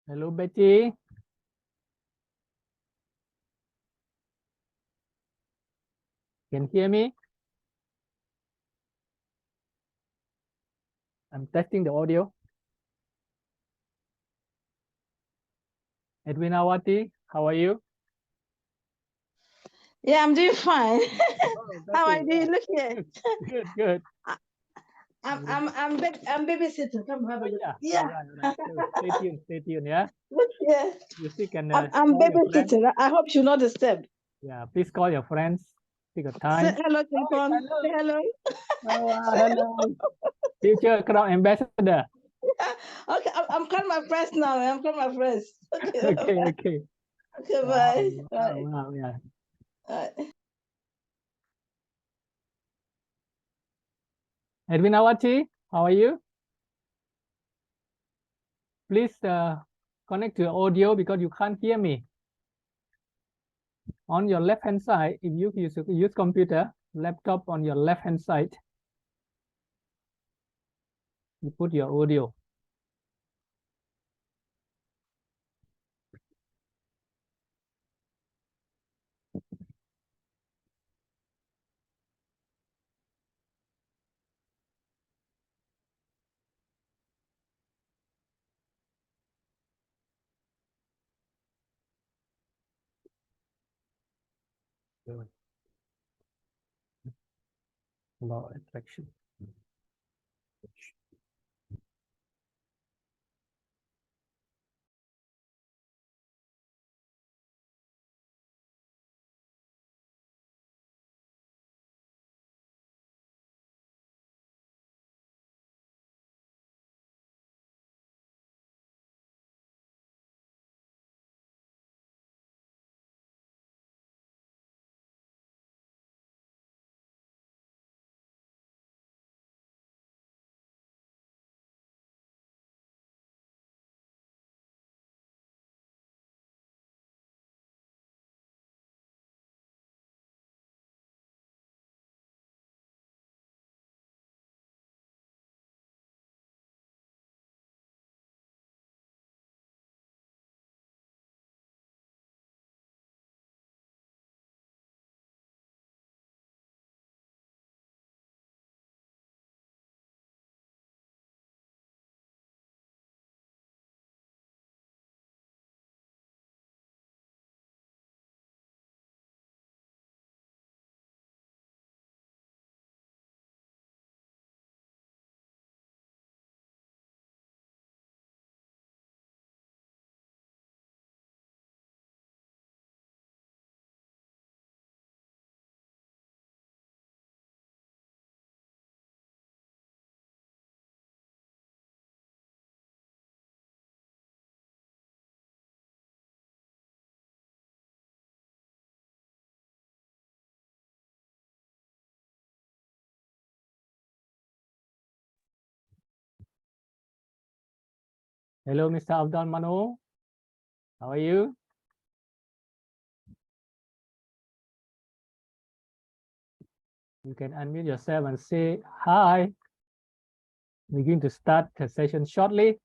Hello, Betty. Can you hear me? I'm testing the audio. Edwin Awati, how are you? Yeah, I'm doing fine. Oh, How are okay, you? Look here. good, good. I'm babysitting. Come have a Oh, look. yeah. Yeah. All right, all right. So stay tuned, yeah. Look here. You see, can I'm call your friends. babysitting. I hope you're not disturbed. Yeah, please call your friends. Take a Say time. hello, Oh, Tripon. Say hello. hello. Oh, hello. Future Crown Ambassador. Okay, I'm calling my friends now. I'm calling my friends. Okay, Okay, bye. okay. Okay, Wow, bye. wow, Bye. wow, yeah. Bye. Edwin Awati, how are you? Please connect to your audio because you can't hear me. On your left hand side, if you use computer, laptop on your left hand side, you put your audio. Law of attraction. Hello, Mr. Abdul Mano. How are you? You can unmute yourself and say hi. We're going to start the session shortly.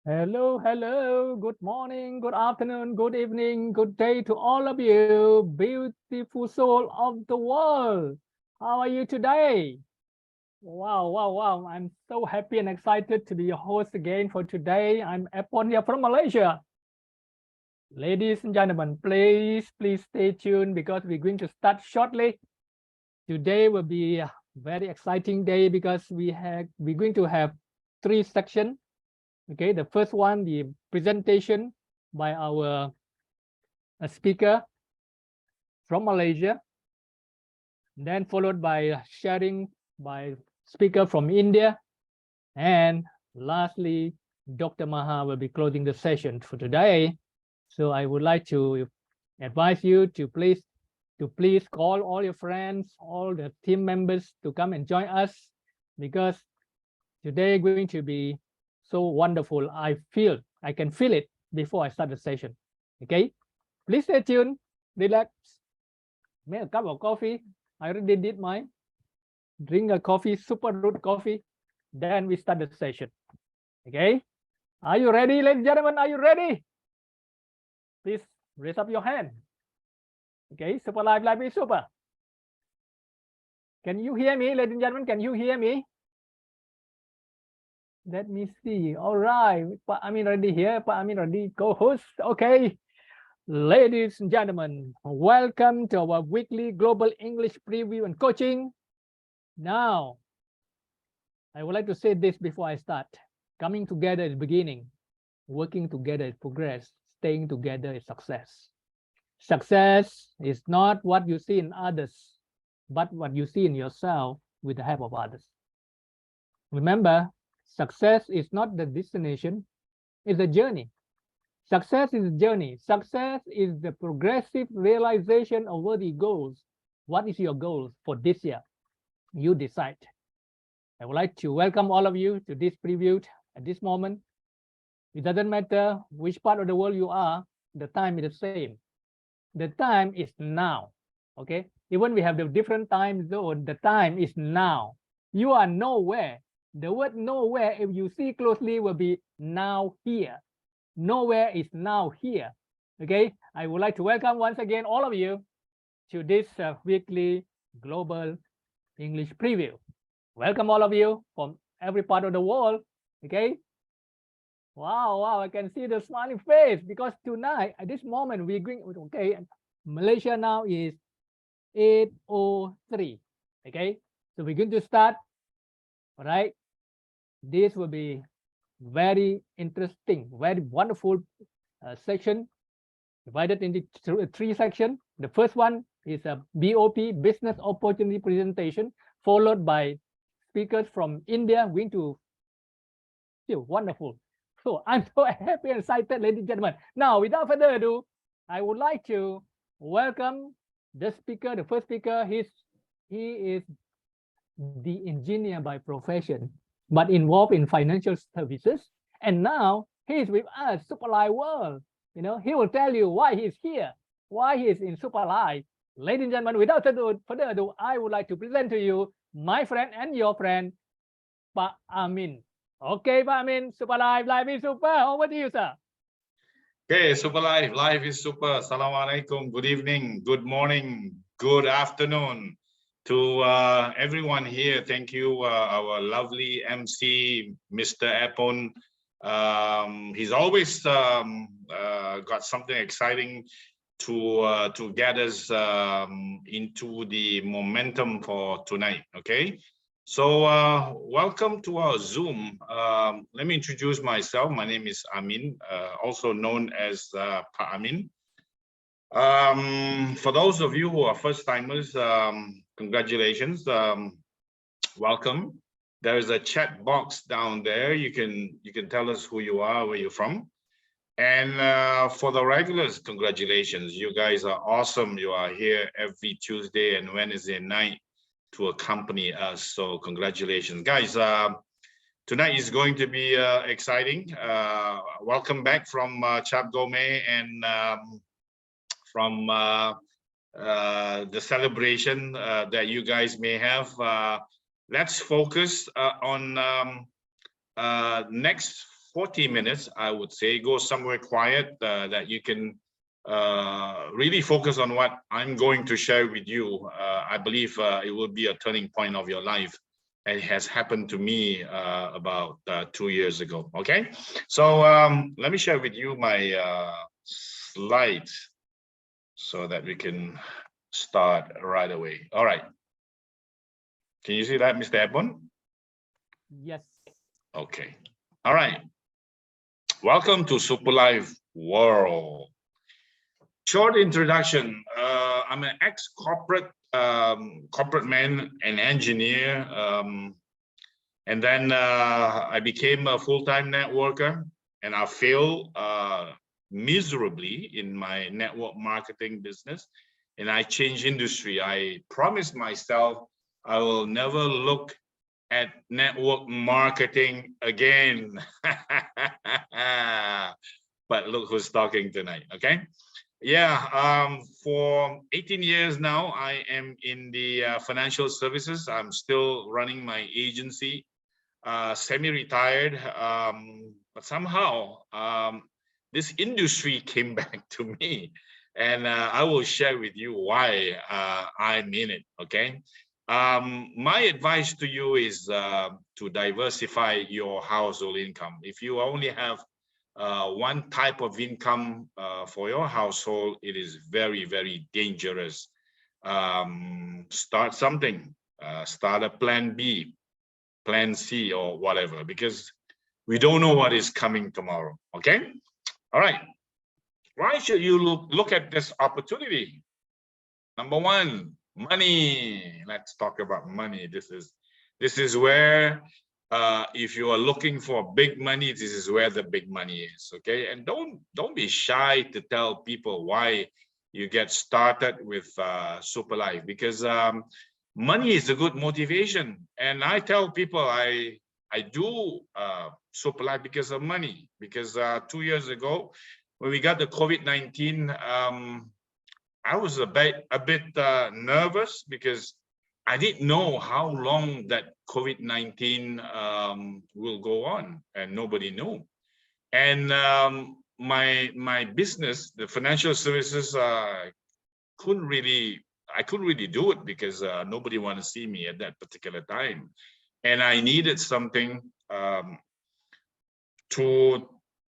Hello, hello. Good morning, good afternoon, good evening, good day to all of you, beautiful soul of the world. How are you today? Wow, wow, wow. I'm so happy and excited to be your host again for today. I'm Epon here from Malaysia. Ladies and gentlemen, please stay tuned because we're going to start shortly. Today will be a very exciting day because we're going to have 3 sections. Okay, the first one, the presentation by our speaker from Malaysia, then followed by sharing by speaker from India, and lastly, Dr. Maha will be closing the session for today. So I would like to advise you to please call all your friends, all the team members to come and join us because today going to be so wonderful. I can feel it before I start the session. Okay, please stay tuned, relax, make a cup of coffee. I already did mine. Drink a coffee, super root coffee. Then we start the session. Okay, are you ready, ladies and gentlemen? Are you ready? Please raise up your hand. Okay, super live is super. Can you hear me, ladies and gentlemen? Can you hear me? Let me see. All right, Pak Amin already here. Pak Amin already co-host. Okay, ladies and gentlemen, welcome to our weekly global English preview and coaching. Now, I would like to say this before I start. Coming together is beginning. Working together is progress. Staying together is success. Success is not what you see in others, but what you see in yourself with the help of others. Remember, success is not the destination, it's a journey. Success is a journey. Success is the progressive realization of worthy goals. What is your goal for this year? You decide. I would like to welcome all of you to this preview at this moment. It doesn't matter which part of the world you are, the time is the same. The time is now. Okay, even we have the different time zone, the time is now. You are nowhere. The word nowhere, if you see closely, will be now here. Nowhere is now here. Okay, I would like to welcome once again all of you to this weekly global English preview. Welcome all of you from every part of the world. Okay, wow, I can see the smiling face because tonight at this moment we're going. Okay, Malaysia now is 8:03. Okay, so we're going to start. All right, this will be very interesting, very wonderful section divided into 3 sections. The first one is a BOP, business opportunity presentation, followed by speakers from India going to feel wonderful. So I'm so happy and excited, ladies and gentlemen. Now, without further ado, I would like to welcome the speaker, the first speaker. He is the engineer by profession, but involved in financial services. And now he is with us, Superlight World. You know, he will tell you why he's here, why he is in Superlight. Ladies and gentlemen, without further ado, I would like to present to you my friend and your friend, Pak Amin. Okay, Pak Amin, Superlight, live is super. Over to you, sir. Okay, super live is super. Assalamualaikum. Good evening, good morning, good afternoon to everyone here. Thank you, our lovely MC, Mr. Epon. He's always got something exciting to get us into the momentum for tonight. Okay. So welcome to our Zoom. Let me introduce myself. My name is Amin, also known as Pa Amin. For those of you who are first timers, congratulations, welcome. There is a chat box down there. You can tell us who you are, where you're from. And for the regulars, congratulations. You guys are awesome. You are here every Tuesday and Wednesday night to accompany us. So congratulations, guys. Tonight is going to be exciting. Welcome back from Chap Gome and from the celebration that you guys may have. Let's focus on next 40 minutes, I would say. Go somewhere quiet that you can really focus on what I'm going to share with you. I believe it will be a turning point of your life. And it has happened to me about 2 years ago. Okay, so let me share with you my slides so that we can start right away. All right. Can you see that, Mr. Ebon? Yes. Okay. All right. Welcome to Super Life World. Short introduction. I'm an ex-corporate corporate man and engineer. And then I became a full-time networker, and I failed miserably in my network marketing business. And I changed industry. I promised myself I will never look at network marketing again. But look who's talking tonight, okay? Yeah, for 18 years now, I am in the financial services. I'm still running my agency, semi-retired, but somehow this industry came back to me, and I will share with you why I'm in it, okay? My advice to you is to diversify your household income. If you only have one type of income for your household, it is very, very dangerous. Start something, start a plan B, plan C, or whatever, because we don't know what is coming tomorrow. Okay. All right. Why should you look at this opportunity? Number one, money. Let's talk about money. This is where if you are looking for big money, this is where the big money is. Okay. And don't be shy to tell people why you get started with Super Life, because money is a good motivation. And I tell people I do Super Life because of money, because 2 years ago when we got the COVID-19, I was a bit nervous because I didn't know how long that COVID-19 will go on, and nobody knew. And my business, the financial services, I couldn't really do it because nobody wanted to see me at that particular time, and I needed something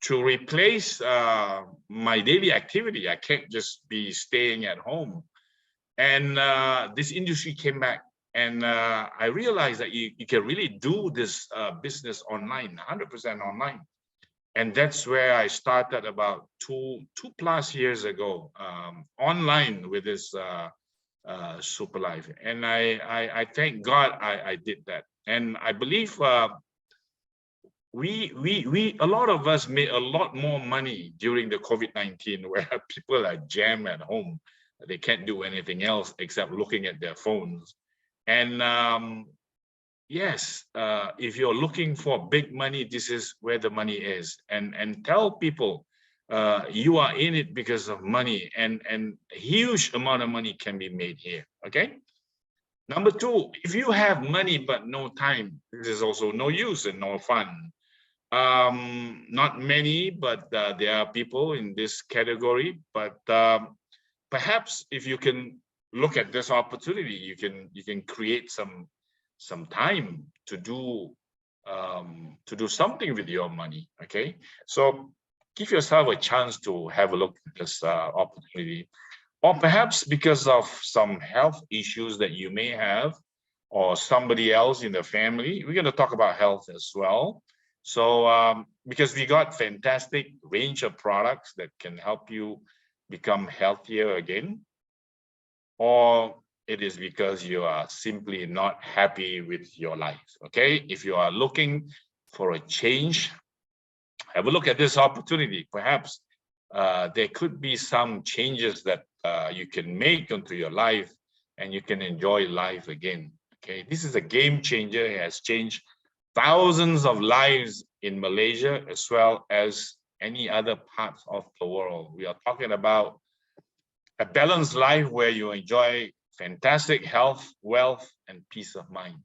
to replace my daily activity. I can't just be staying at home. And this industry came back, and I realized that you can really do this business online, 100% online. And that's where I started about two plus years ago, online with this Super Life. And I thank God I did that. And I believe a lot of us made a lot more money during the COVID-19, where people are jammed at home. They can't do anything else except looking at their phones. And yes, if you're looking for big money, this is where the money is. And tell people you are in it because of money, and a huge amount of money can be made here. Okay. Number two, if you have money but no time, this is also no use and no fun. Not many, but there are people in this category. But perhaps if you can look at this opportunity, you can create some time to do something with your money. Okay, so give yourself a chance to have a look at this opportunity. Or perhaps because of some health issues that you may have, or somebody else in the family. We're going to talk about health as well. So because we got fantastic range of products that can help you become healthier again. Or it is because you are simply not happy with your life. Okay, if you are looking for a change, have a look at this opportunity. Perhaps there could be some changes that you can make onto your life, and you can enjoy life again. Okay, this is a game changer. It has changed thousands of lives in Malaysia as well as any other parts of the world. We are talking about a balanced life where you enjoy fantastic health, wealth, and peace of mind.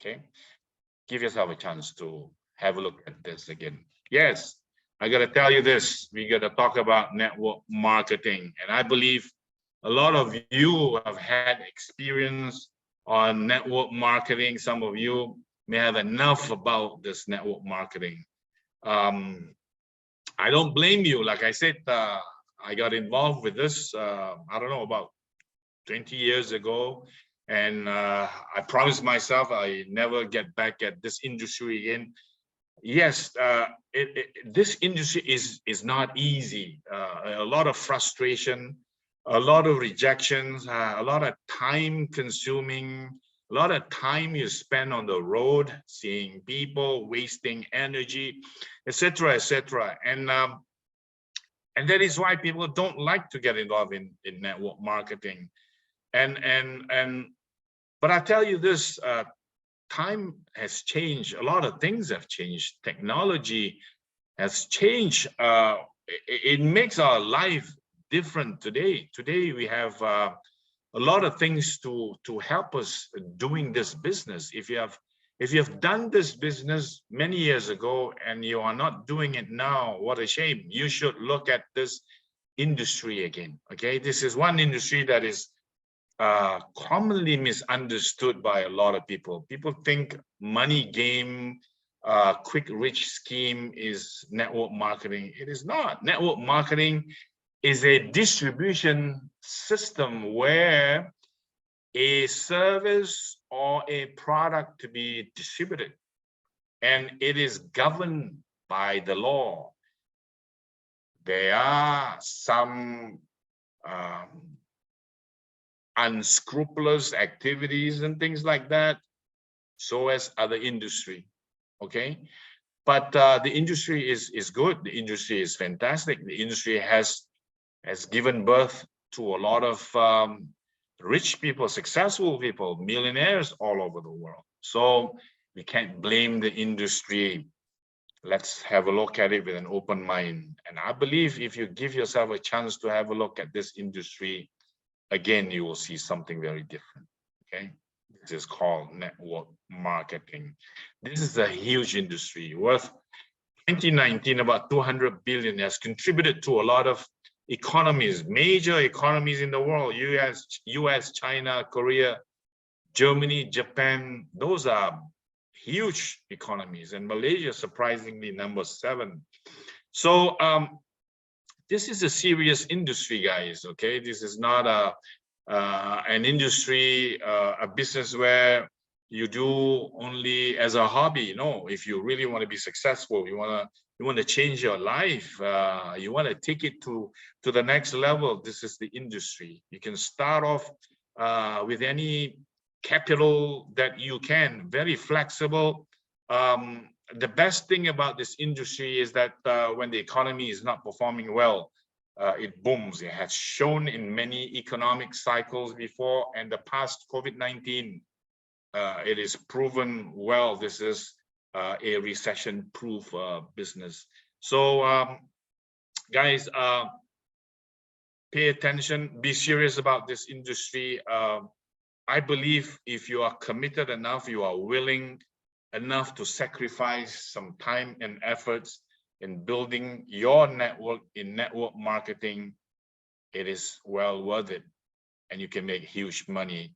Okay, give yourself a chance to have a look at this again. Yes, I got to tell you this. We got to talk about network marketing. And I believe a lot of you have had experience on network marketing. Some of you may have enough about this network marketing. I don't blame you. Like I said, I got involved with this, I don't know, about 20 years ago. And I promised myself I never get back at this industry again. Yes, this industry is not easy. A lot of frustration, a lot of rejections, a lot of time consuming, a lot of time you spend on the road, seeing people, wasting energy, etc., etc. And that is why people don't like to get involved in network marketing. But I tell you this, time has changed. A lot of things have changed. Technology has changed. It makes our life different today. Today we have a lot of things to help us doing this business. If you have done this business many years ago and you are not doing it now, what a shame. You should look at this industry again. Okay, this is one industry that is commonly misunderstood by a lot of people. People think money game, quick rich scheme is network marketing. It is not. Network marketing is a distribution system where a service or a product to be distributed, and it is governed by the law. There are some unscrupulous activities and things like that, so as other industry. Okay, but the industry is good. The industry is fantastic. The industry has given birth to a lot of rich people, successful people, millionaires all over the world. So we can't blame the industry. Let's have a look at it with an open mind. And I believe if you give yourself a chance to have a look at this industry, again, you will see something very different. Okay, this is called network marketing. This is a huge industry worth 2019 about 200 billion, has contributed to a lot of economies, major economies in the world. US, China, Korea, Germany, Japan. Those are huge economies, and Malaysia surprisingly number 7. So this is a serious industry, guys. Okay, this is not an industry, a business where you do only as a hobby. No, if you really want to be successful, you want to change your life, you want to take it to the next level, this is the industry. You can start off with any capital that you can, very flexible. The best thing about this industry is that when the economy is not performing well, it booms. It has shown in many economic cycles before, and the past COVID-19, it is proven well. This is a recession-proof business. So, guys, pay attention. Be serious about this industry. I believe if you are committed enough, you are willing enough to sacrifice some time and efforts in building your network in network marketing, it is well worth it, and you can make huge money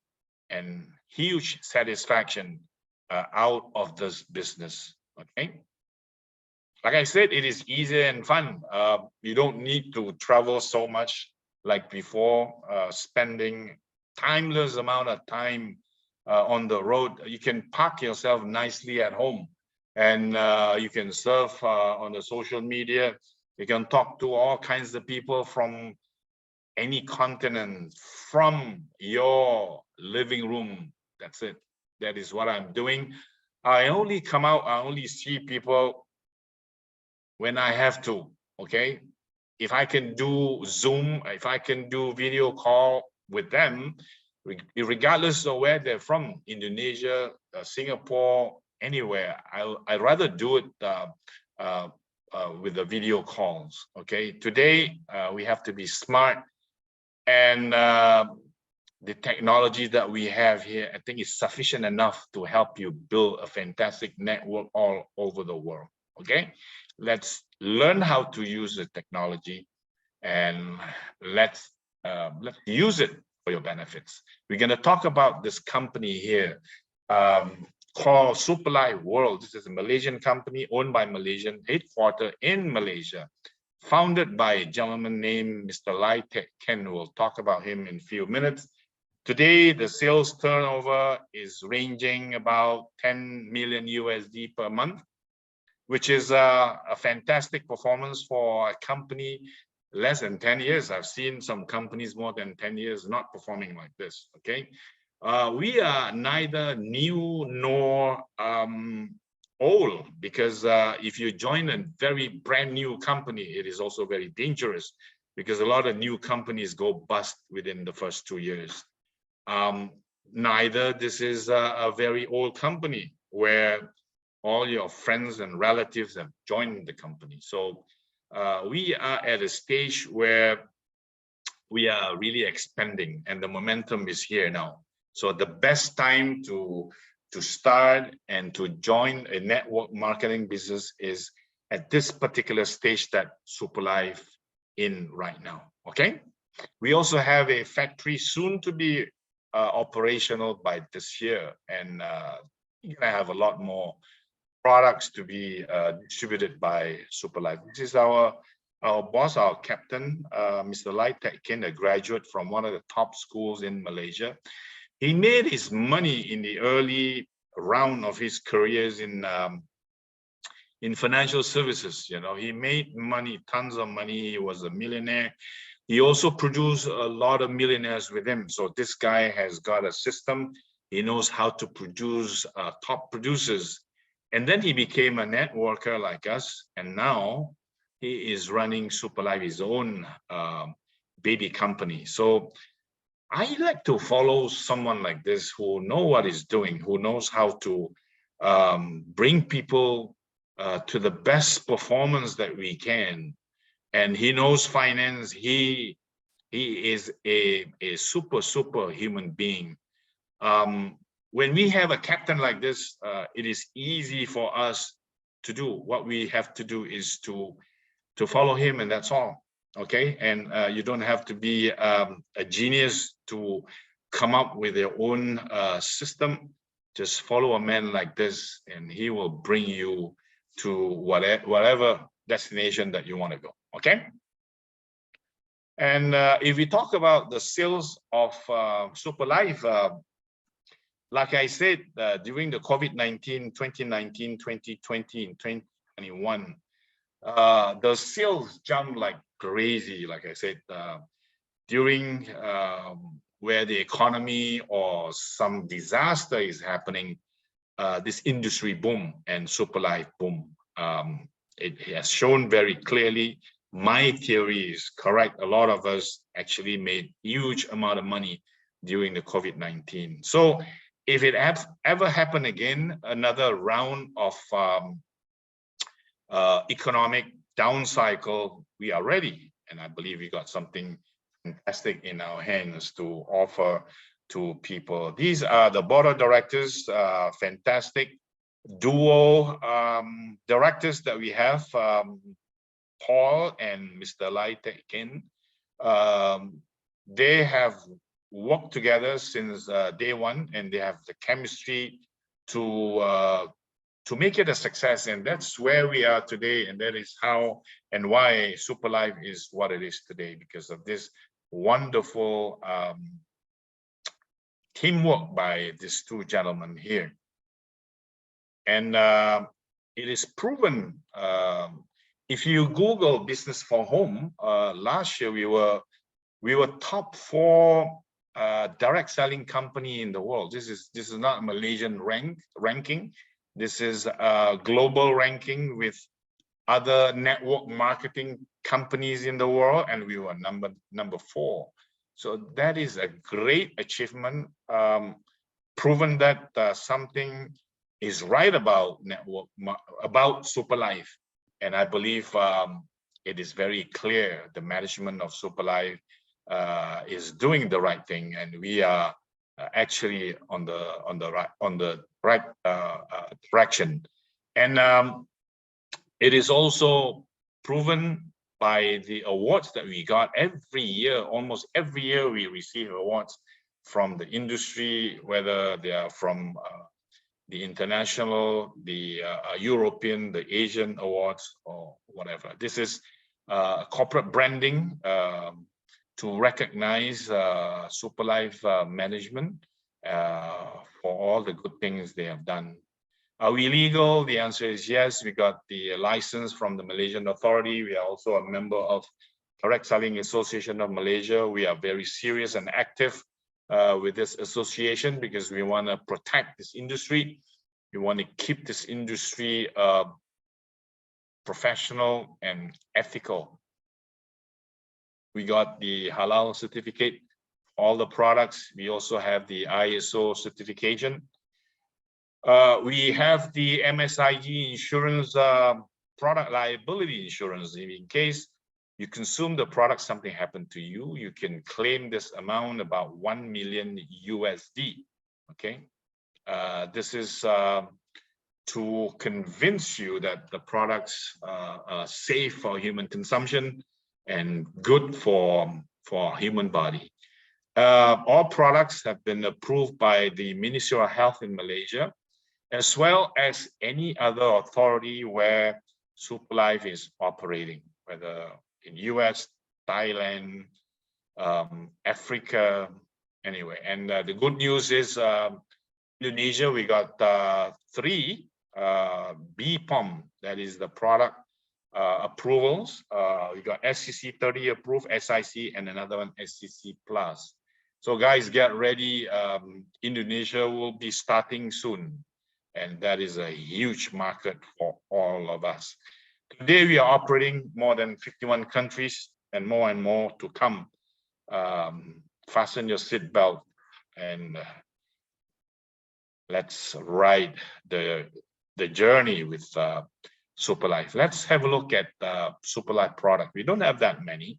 and huge satisfaction out of this business. Okay, like I said, it is easy and fun. You don't need to travel so much like before, spending timeless amount of time on the road. You can park yourself nicely at home, and you can surf on the social media. You can talk to all kinds of people from any continent from your living room. That's it. That is what I'm doing. I only come out, I only see people when I have to. Okay, if I can do Zoom, if I can do video call with them, regardless of where they're from, Indonesia, Singapore, anywhere, I'd rather do it with the video calls. Okay, today we have to be smart, and the technology that we have here, I think, is sufficient enough to help you build a fantastic network all over the world. Okay, let's learn how to use the technology, and let's use it for your benefits. We're going to talk about this company here called Superlife World. This is a Malaysian company owned by Malaysian, headquartered in Malaysia, founded by a gentleman named Mr. Lai Tek Ken. We'll talk about him in a few minutes. Today, the sales turnover is ranging about 10 million USD per month, which is a fantastic performance for a company less than 10 years. I've seen some companies more than 10 years not performing like this, okay? We are neither new nor old, because if you join a very brand new company, it is also very dangerous, because a lot of new companies go bust within the first 2 years. Neither this is a very old company where all your friends and relatives have joined the company. So we are at a stage where we are really expanding, and the momentum is here now. So the best time to start and to join a network marketing business is at this particular stage that Superlife in right now, okay? We also have a factory soon to be operational by this year, and you're gonna have a lot more products to be distributed by Superlife. This is our boss, our captain, Mr. Lai Tek Kin, a graduate from one of the top schools in Malaysia. He made his money in the early round of his careers in financial services. You know, he made money, tons of money. He was a millionaire. He also produced a lot of millionaires with him. So this guy has got a system. He knows how to produce top producers. And then he became a networker like us. And now he is running Superlife, his own baby company. So I like to follow someone like this who knows what he's doing, who knows how to bring people to the best performance that we can. And he knows finance. He is a super human being. When we have a captain like this, it is easy for us to do. What we have to do is to follow him, and that's all. Okay, and you don't have to be a genius to come up with your own system. Just follow a man like this, and he will bring you to whatever destination that you want to go. Okay. And if we talk about the sales of Superlife, like I said, during the COVID-19, 2019, 2020, and 2021, the sales jumped like crazy. Like I said, during where the economy or some disaster is happening, this industry boom and Superlife boom. It has shown very clearly. My theory is correct. A lot of us actually made huge amount of money during the COVID-19. So if it ever happened again, another round of economic down cycle, we are ready. And I believe we got something fantastic in our hands to offer to people. These are the board of directors, fantastic duo directors that we have, Paul and Mr. Lai Tek Kin. They have worked together since day one, and they have the chemistry to make it a success. And that's where we are today, and that is how and why Superlife is what it is today, because of this wonderful teamwork by these two gentlemen here. And it is proven. If you Google business for home, last year we were top 4 direct selling company in the world. This is not Malaysian ranking. This is a global ranking with other network marketing companies in the world, and we were number 4. So that is a great achievement, proven that something is right about about Superlife. And I believe it is very clear the management of Superlife is doing the right thing, and we are actually on the right direction. And It is also proven by the awards that we got every year. Almost every year we receive awards from the industry, whether they are from the international, the European, the Asian awards, or whatever. This is corporate branding to recognize Superlife management for all the good things they have done. Are we legal? The answer is yes. We got the license from the Malaysian authority. We are also a member of Direct Selling Association of Malaysia. We are very serious and active with this association because we want to protect this industry. We want to keep this industry professional and ethical. We got the halal certificate, all the products. We also have the ISO certification. We have the MSIG insurance, product liability insurance. In case you consume the product, something happened to you, you can claim this amount, about 1 million USD. Okay, this is to convince you that the products are safe for human consumption and good for human body. All products have been approved by the Ministry of Health in Malaysia, as well as any other authority where Superlife is operating, whether in US, Thailand, Africa, anyway. And the good news is Indonesia, we got 3 BPOM, that is the product approvals. We got SCC 30 approved, SIC, and another one SCC Plus. So guys, get ready. Indonesia will be starting soon. And that is a huge market for all of us. Today, we are operating more than 51 countries and more to come. Fasten your seatbelt and let's ride the journey with Superlife. Let's have a look at Superlife product. We don't have that many,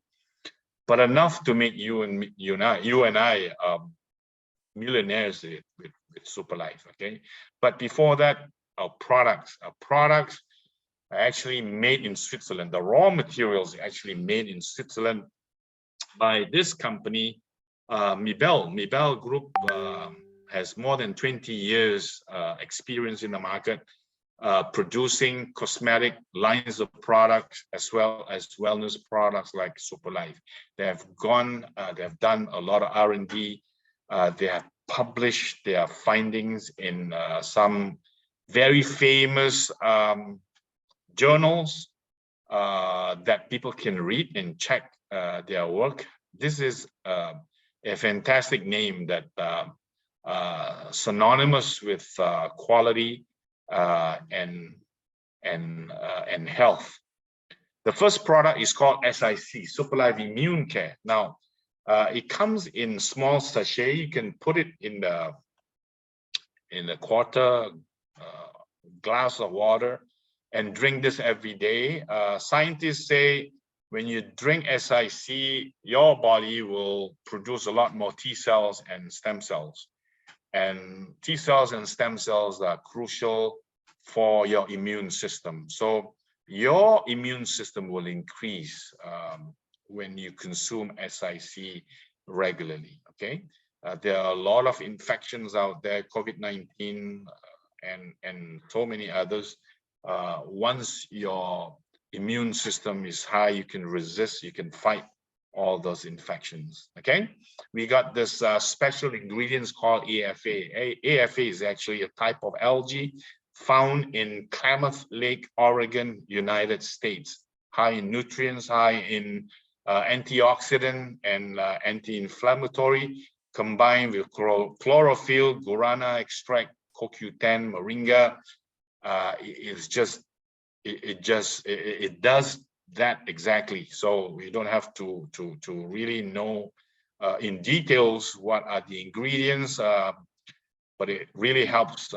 but enough to make you and I millionaires with Superlife. Okay, but before that, our products are actually made in Switzerland. The raw materials are actually made in Switzerland by this company, Mibel. Mibel Group has more than 20 years experience in the market, producing cosmetic lines of products as well as wellness products like Superlife. They have done a lot of R&D. They have published their findings in some very famous journals that people can read and check their work. This is a fantastic name that synonymous with quality and health. The first product is called SIC, Superlife Immune Care. Now, it comes in small sachet. You can put it in the quarter glass of water and drink this every day. Scientists say when you drink SIC, your body will produce a lot more T cells and stem cells. And T cells and stem cells are crucial for your immune system. So your immune system will increase when you consume SIC regularly. Okay, there are a lot of infections out there, COVID-19 and so many others. Once your immune system is high, you can resist, you can fight all those infections. Okay, we got this special ingredients called AFA. AFA is actually a type of algae found in Klamath Lake, Oregon, United States. High in nutrients, high in antioxidant and anti-inflammatory, combined with chlorophyll, guarana extract, CoQ10, moringa. It does that exactly. So we don't have to really know in details what are the ingredients, but it really helps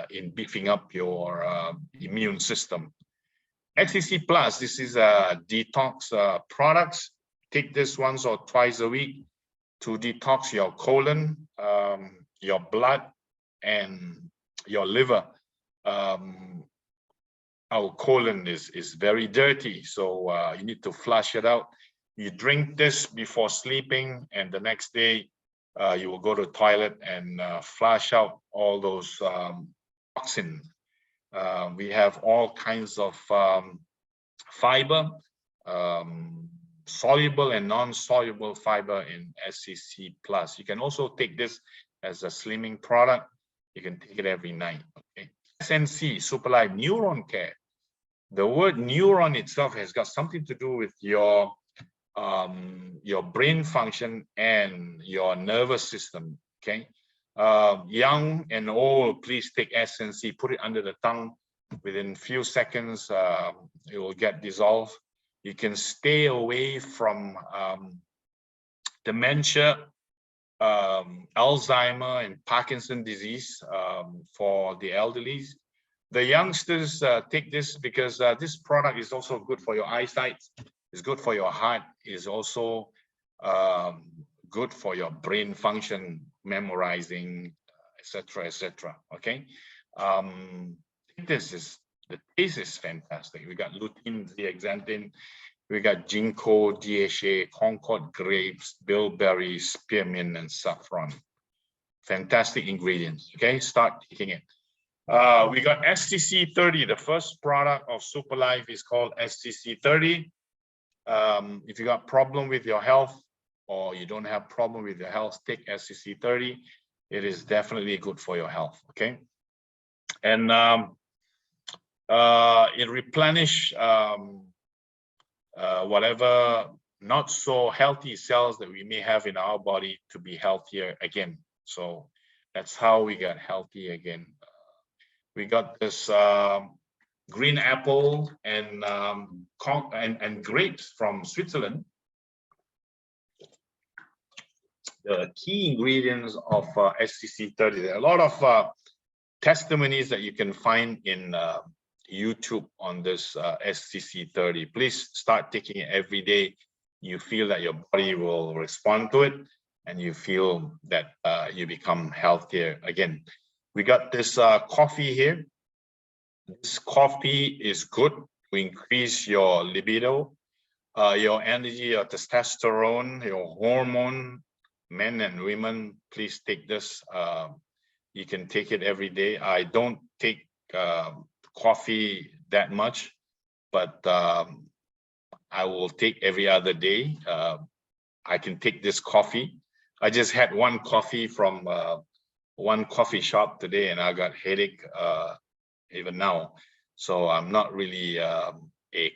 in beefing up your immune system. XCC Plus, this is a detox products. Take this once or twice a week to detox your colon, your blood, and your liver. our colon is very dirty, so you need to flush it out. You drink this before sleeping, and the next day you will go to the toilet and flush out all those toxins. We have all kinds of fiber, soluble and non-soluble fiber in SCC Plus. You can also take this as a slimming product. You can take it every night. Okay. SNC, Superlife Neuron Care. The word neuron itself has got something to do with your brain function and your nervous system. Okay. Young and old, please take SNC, put it under the tongue. Within few seconds, it will get dissolved. You can stay away from dementia, Alzheimer and Parkinson disease for the elderly. The youngsters take this because this product is also good for your eyesight. It's good for your heart. It's also good for your brain function, memorizing, etc., etc. Okay. The taste is fantastic. We got lutein, zeaxanthin, we got ginkgo, DHA, Concord grapes, bilberry, spearmint, and saffron. Fantastic ingredients. Okay, start taking it. We got SCC30. The first product of Superlife is called SCC30. If you got problem with your health or you don't have problem with your health, take SCC30. It is definitely good for your health. Okay, and it replenish whatever not so healthy cells that we may have in our body to be healthier again. So that's how we got healthy again. We got this green apple and grapes from Switzerland. The key ingredients of SCC30. There are a lot of testimonies that you can find in YouTube on this SCC30. Please start taking it every day. You feel that your body will respond to it, and you feel that you become healthier again. We got this coffee here. This coffee is good to increase your libido, your energy, your testosterone, your hormone. Men and women, please take this. You can take it every day. I don't take coffee that much, but I will take every other day. I can take this coffee. I just had one coffee from one coffee shop today, and I got headache even now. So I'm not really a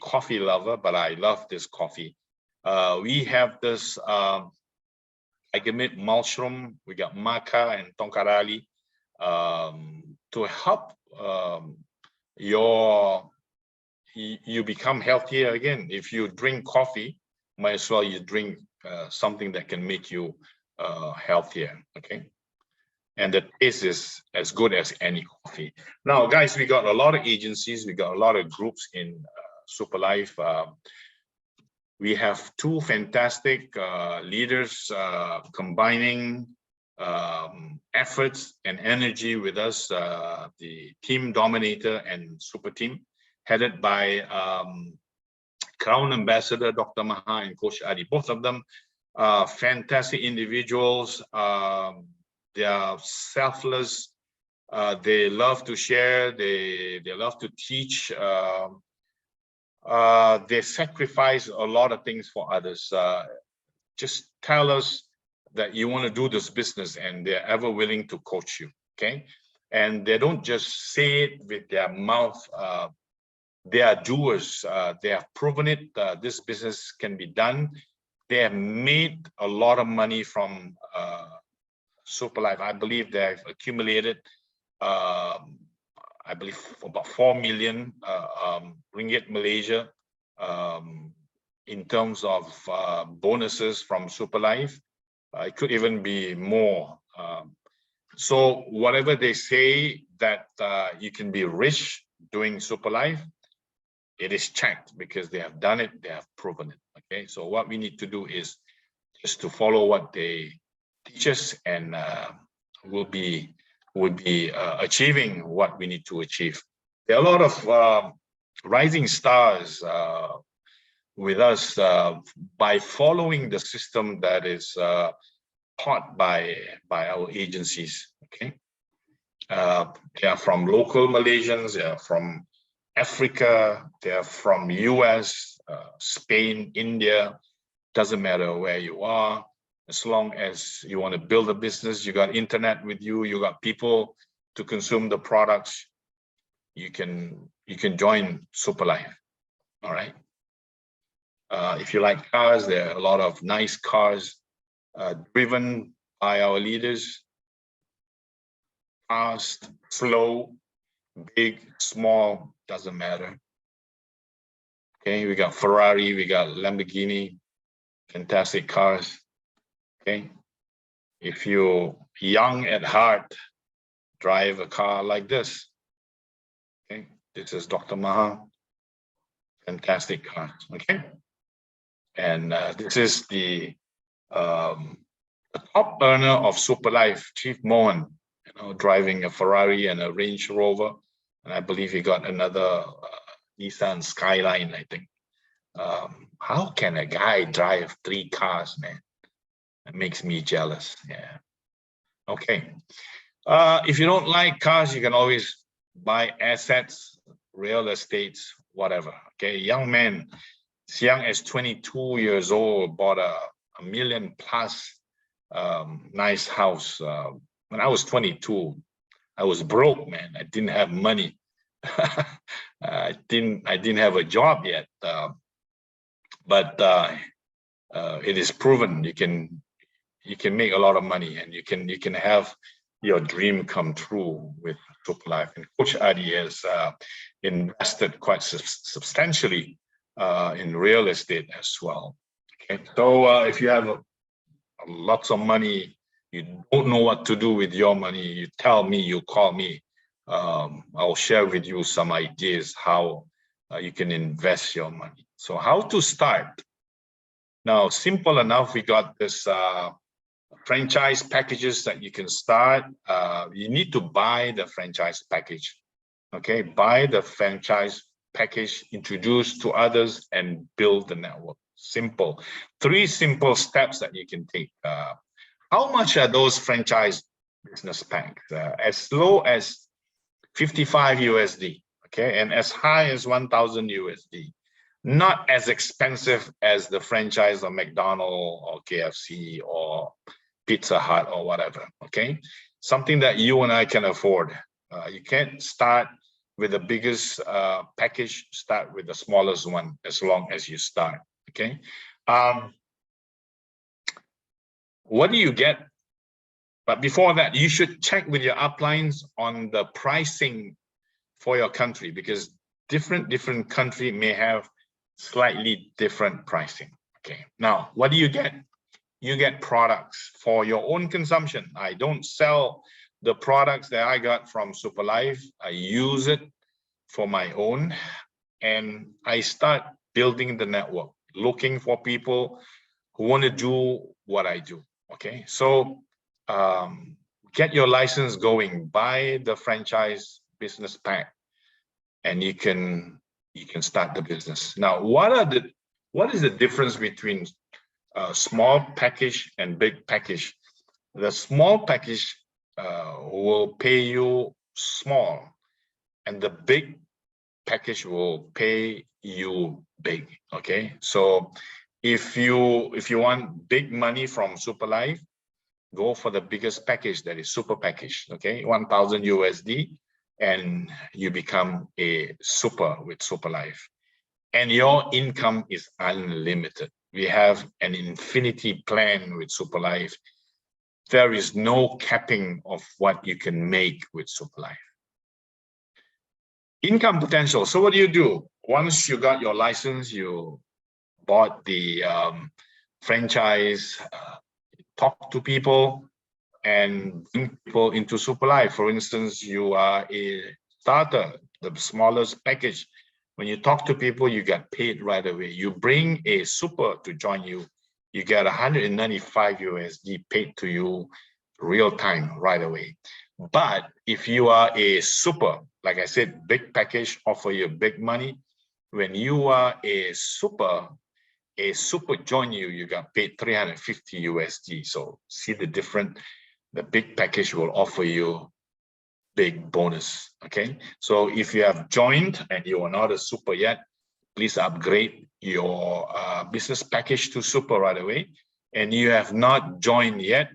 coffee lover, but I love this coffee. We have this agamid mushroom. We got maca and tonkarali to help you become healthier again. If you drink coffee, might as well you drink something that can make you healthier. Okay, and the taste is as good as any coffee. Now, guys, we got a lot of agencies, we got a lot of groups in Superlife. We have two fantastic leaders combining efforts and energy with us, the team dominator and super team, headed by Crown Ambassador Dr. Maha and Coach Adi. Both of them fantastic individuals. They are selfless. They love to share. They love to teach. They sacrifice a lot of things for others. Just tell us that you want to do this business, and they're ever willing to coach you. Okay, and they don't just say it with their mouth. They are doers. They have proven it. This business can be done. They have made a lot of money from Superlife. I believe they've accumulated, I believe, about 4 million ringgit Malaysia in terms of bonuses from Superlife. It could even be more. So whatever they say that you can be rich doing Superlife, it is checked because they have done it, they have proven it. Okay, so what we need to do is just to follow what they teach us, and we'll be achieving what we need to achieve. There are a lot of rising stars with us by following the system that is taught by our agencies. Okay, they are from local Malaysians, they are from Africa, they are from US, Spain, India. Doesn't matter where you are, as long as you want to build a business, you got internet with you, you got people to consume the products, you can join Superlife. All right. If you like cars, there are a lot of nice cars driven by our leaders. Fast, slow, big, small, doesn't matter. Okay, we got Ferrari, we got Lamborghini, fantastic cars. Okay, if you're young at heart, drive a car like this. Okay, this is Dr. Maha, fantastic cars. Okay, and this is the top earner of Superlife, Chief Mohan, driving a Ferrari and a Range Rover, and I believe he got another Nissan Skyline, I think. How can a guy drive 3 cars, man? It makes me jealous. Yeah. Okay. If you don't like cars, you can always buy assets, real estates, whatever. Okay. Young man, as young as 22 years old, bought a $1 million plus nice house. When I was 22, I was broke, man. I didn't have money. I didn't have a job yet. But it is proven you can make a lot of money, and you can have your dream come true with Superlife. And Coach Adi has invested quite substantially in real estate as well. Okay, so if you have lots of money, you don't know what to do with your money, you tell me, you call me. I'll share with you some ideas how you can invest your money. So how to start? Now, simple enough, we got this franchise packages that you can start. You need to buy the franchise package. Okay, buy the franchise package, introduce to others, and build the network. Simple. 3 simple steps that you can take. How much are those franchise business packs? As low as 55 USD, okay, and as high as 1,000 USD. Not as expensive as the franchise of McDonald's or KFC or Pizza Hut or whatever, okay? Something that you and I can afford. You can't start with the biggest package, start with the smallest one as long as you start, okay? What do you get? But before that, you should check with your uplines on the pricing for your country, because different country may have slightly different pricing. Okay, now what do you get? You get products for your own consumption. I don't sell the products that I got from Superlife. I use it for my own, and I start building the network, looking for people who want to do what I do. Okay, so get your license going, buy the franchise business pack, and you can start the business. Now, what is the difference between a small package and big package? The small package will pay you small, and the big package will pay you big. Okay, so if you want big money from Superlife, go for the biggest package, that is super package. Okay, 1,000 USD, and you become a super with Superlife, and your income is unlimited. We have an infinity plan with Superlife. There is no capping of what you can make with Superlife. Income potential. So what do? Once you got your license, you bought the franchise, talk to people and bring people into Superlife. For instance, you are a starter, the smallest package. When you talk to people, you get paid right away. You bring a super to join you, you get 195 USD paid to you real time right away. But if you are a super, like I said, big package, offer you big money, When you are a super join you got paid 350 USD. So see the difference. The big package will offer you big bonus. Okay, so if you have joined and you are not a super yet, please upgrade your business package to super right away. And you have not joined yet,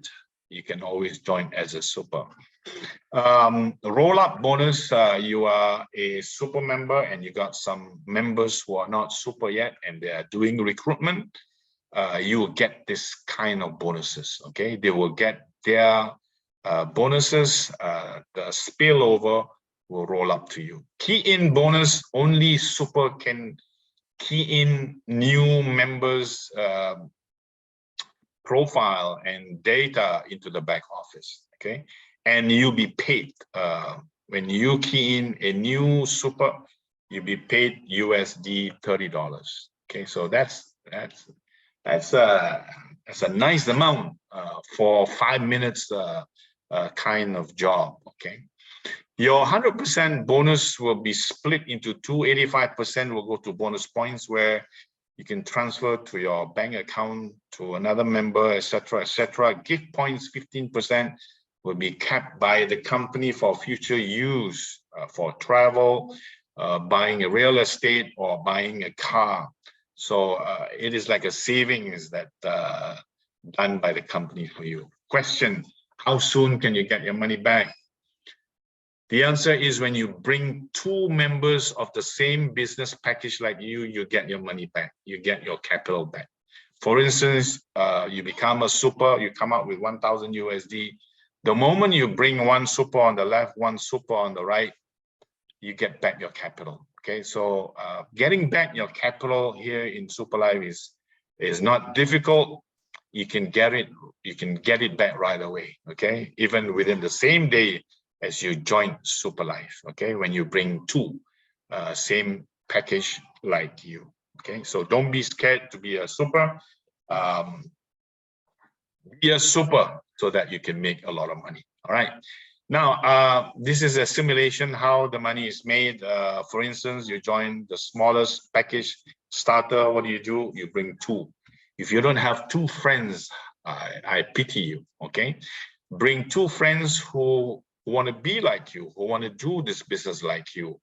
you can always join as a super. Roll-up bonus, you are a super member and you got some members who are not super yet and they are doing recruitment, you will get this kind of bonuses. Okay, they will get their bonuses, the spillover will roll up to you. Key in bonus, only super can key in new members profile and data into the back office. Okay, and you'll be paid when you key in a new super, you'll be paid USD $30. Okay, so that's a nice amount for 5 minutes kind of job. Okay, your 100% bonus will be split into two. 85% will go to bonus points, where you can transfer to your bank account, to another member, etc., etc. Gift points, 15%, will be kept by the company for future use, for travel, buying a real estate, or buying a car. So it is like a savings that done by the company for you. Question: how soon can you get your money back? The answer is when you bring 2 members of the same business package like you get your money back. You get your capital back. For instance, you become a super, you come out with 1,000 USD. The moment you bring 1 super on the left, 1 super on the right, you get back your capital. Okay, so getting back your capital here in Superlife is not difficult. You can get it back right away. Okay, even within the same day as you join Superlife. Okay, when you bring 2 same package like you. Okay, so don't be scared to be a super. Be a super so that you can make a lot of money. All right. Now, this is a simulation how the money is made. For instance, you join the smallest package starter. What do? You bring 2. If you don't have 2 friends, I pity you. Okay, bring 2 friends who want to be like you, who want to do this business like you,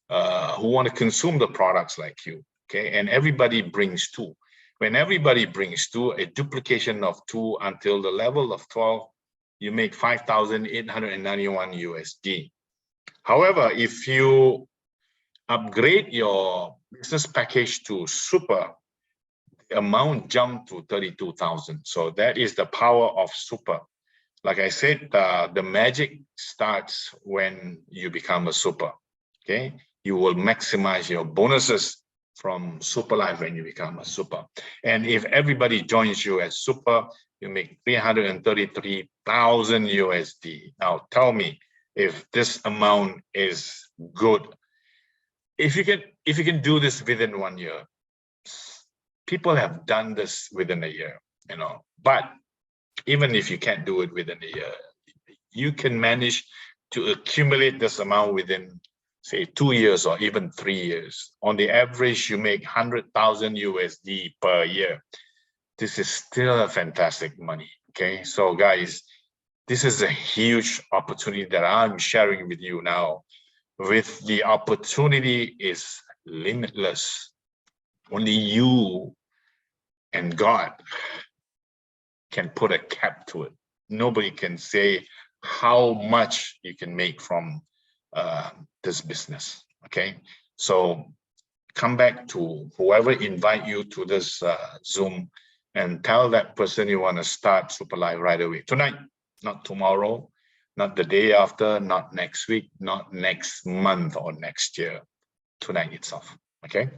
who want to consume the products like you. Okay, and everybody brings 2. When everybody brings 2, a duplication of 2 until the level of 12, you make 5,891 USD. However, if you upgrade your business package to super, the amount jumped to 32,000. So that is the power of super. Like I said, the magic starts when you become a super. Okay, you will maximize your bonuses from Superlife when you become a super. And if everybody joins you as super, you make 333,000 USD. Now tell me if this amount is good. If you can do this within 1 year, people have done this within a year, you know. But even if you can't do it within a year, you can manage to accumulate this amount within, say, 2 years or even 3 years. On the average, you make 100,000 USD per year. This is still a fantastic money. Okay, so guys, this is a huge opportunity that I'm sharing with you now. With the opportunity is limitless. Only you and God can put a cap to it. Nobody can say how much you can make from this business. Okay, so come back to whoever invite you to this Zoom and tell that person you want to start Superlife right away. Tonight, not tomorrow, not the day after, not next week, not next month or next year. Tonight itself. Okay.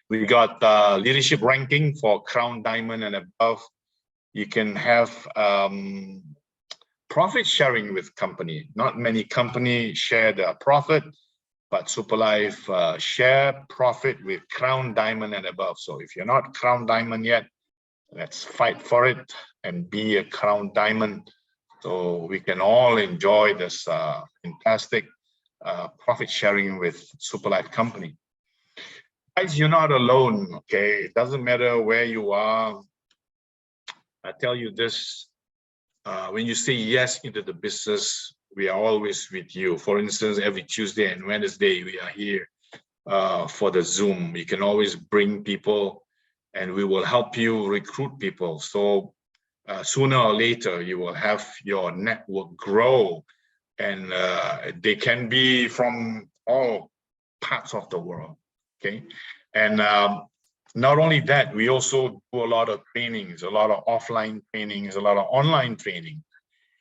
We got leadership ranking for Crown Diamond and above. You can have profit sharing with company. Not many companies share their profit, but Superlife share profit with Crown Diamond and above. So if you're not Crown Diamond yet, let's fight for it and be a Crown Diamond, so we can all enjoy this fantastic profit sharing with Superlife company. Guys, you're not alone, okay? It doesn't matter where you are. I tell you this, when you say yes into the business, we are always with you. For instance, every Tuesday and Wednesday, we are here for the Zoom. You can always bring people and we will help you recruit people. So sooner or later, you will have your network grow, and they can be from all parts of the world, okay? And not only that, we also do a lot of trainings, a lot of offline trainings, a lot of online training,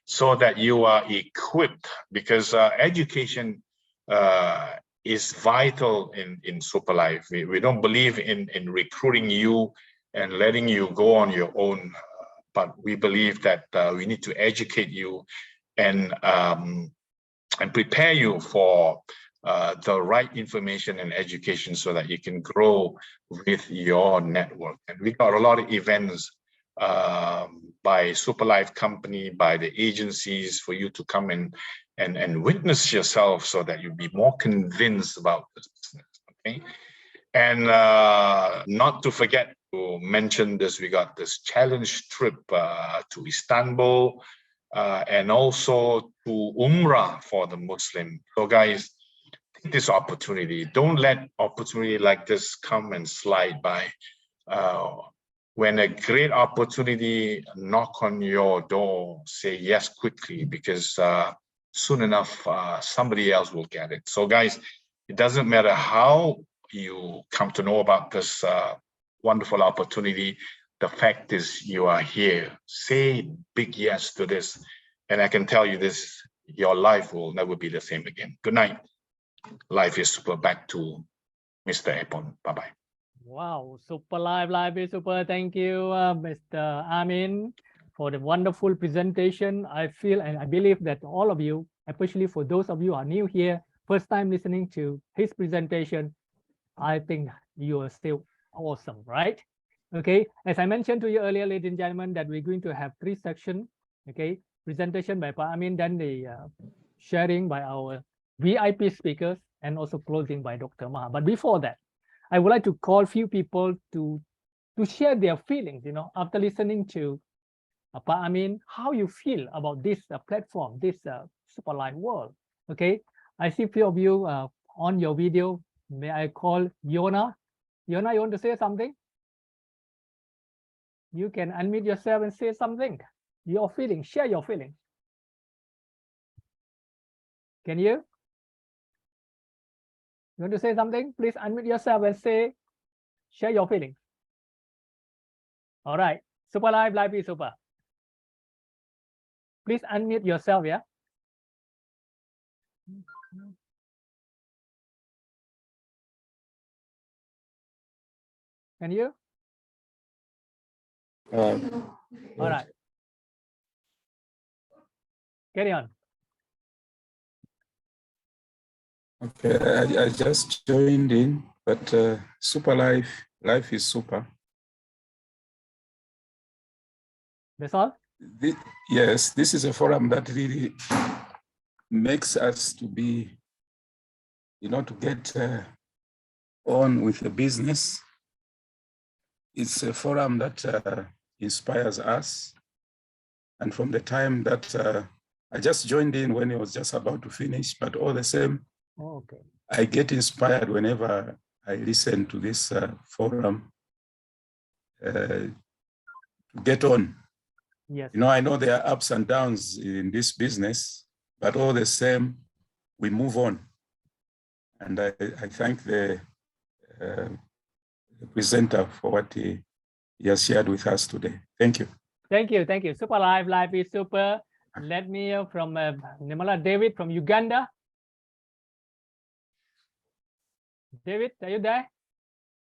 so that you are equipped, because education is vital in Super Life. We don't believe in recruiting you and letting you go on your own, but we believe that we need to educate you and prepare you for the right information and education so that you can grow with your network. And we got a lot of events by Super Life company, by the agencies, for you to come in and witness yourself so that you'll be more convinced about this business, okay? And not to forget to mention this, we got this challenge trip to Istanbul, and also to Umrah for the Muslim. So guys, take this opportunity. Don't let opportunity like this come and slide by. When a great opportunity knock on your door, say yes quickly, because soon enough, somebody else will get it. So guys, it doesn't matter how you come to know about this wonderful opportunity. The fact is you are here. Say big yes to this. And I can tell you this, your life will never be the same again. Good night. Life is Super. Back to Mr. Epon. Bye-bye. Wow, Super Live is super. Thank you, Mr. Amin, for the wonderful presentation. I feel and I believe that all of you, especially for those of you who are new here, first time listening to his presentation, I think you are still awesome, right? Okay, as I mentioned to you earlier, ladies and gentlemen, that we're going to have 3 sections, okay? Presentation by Pa Amin, then the sharing by our VIP speakers, and also closing by Dr. Maha. But before that, I would like to call a few people to share their feelings, you know, after listening to Pa Amin, how you feel about this platform, this Super Life world, okay? I see a few of you on your video. May I call Yona? Yona, you want to say something? You can unmute yourself and say something. Your feelings, share your feelings. Can you? You want to say something? Please unmute yourself and say, share your feelings. All right, Super Live, Live is Super. Please unmute yourself, yeah? Can you? All right. Carry on. Okay, I just joined in, but Super Life is super. That's all? Yes, this is a forum that really makes us to be, you know, to get on with the business. It's a forum that inspires us. And from the time that I just joined in when it was just about to finish, but all the same, okay, I get inspired whenever I listen to this forum. Get on. yes. You know, I know there are ups and downs in this business, but all the same, we move on. And I thank the presenter for what he has shared with us today. Thank you. Thank you, thank you. Super Live, Live is Super. Let me hear from Nimala David from Uganda. David, are you there?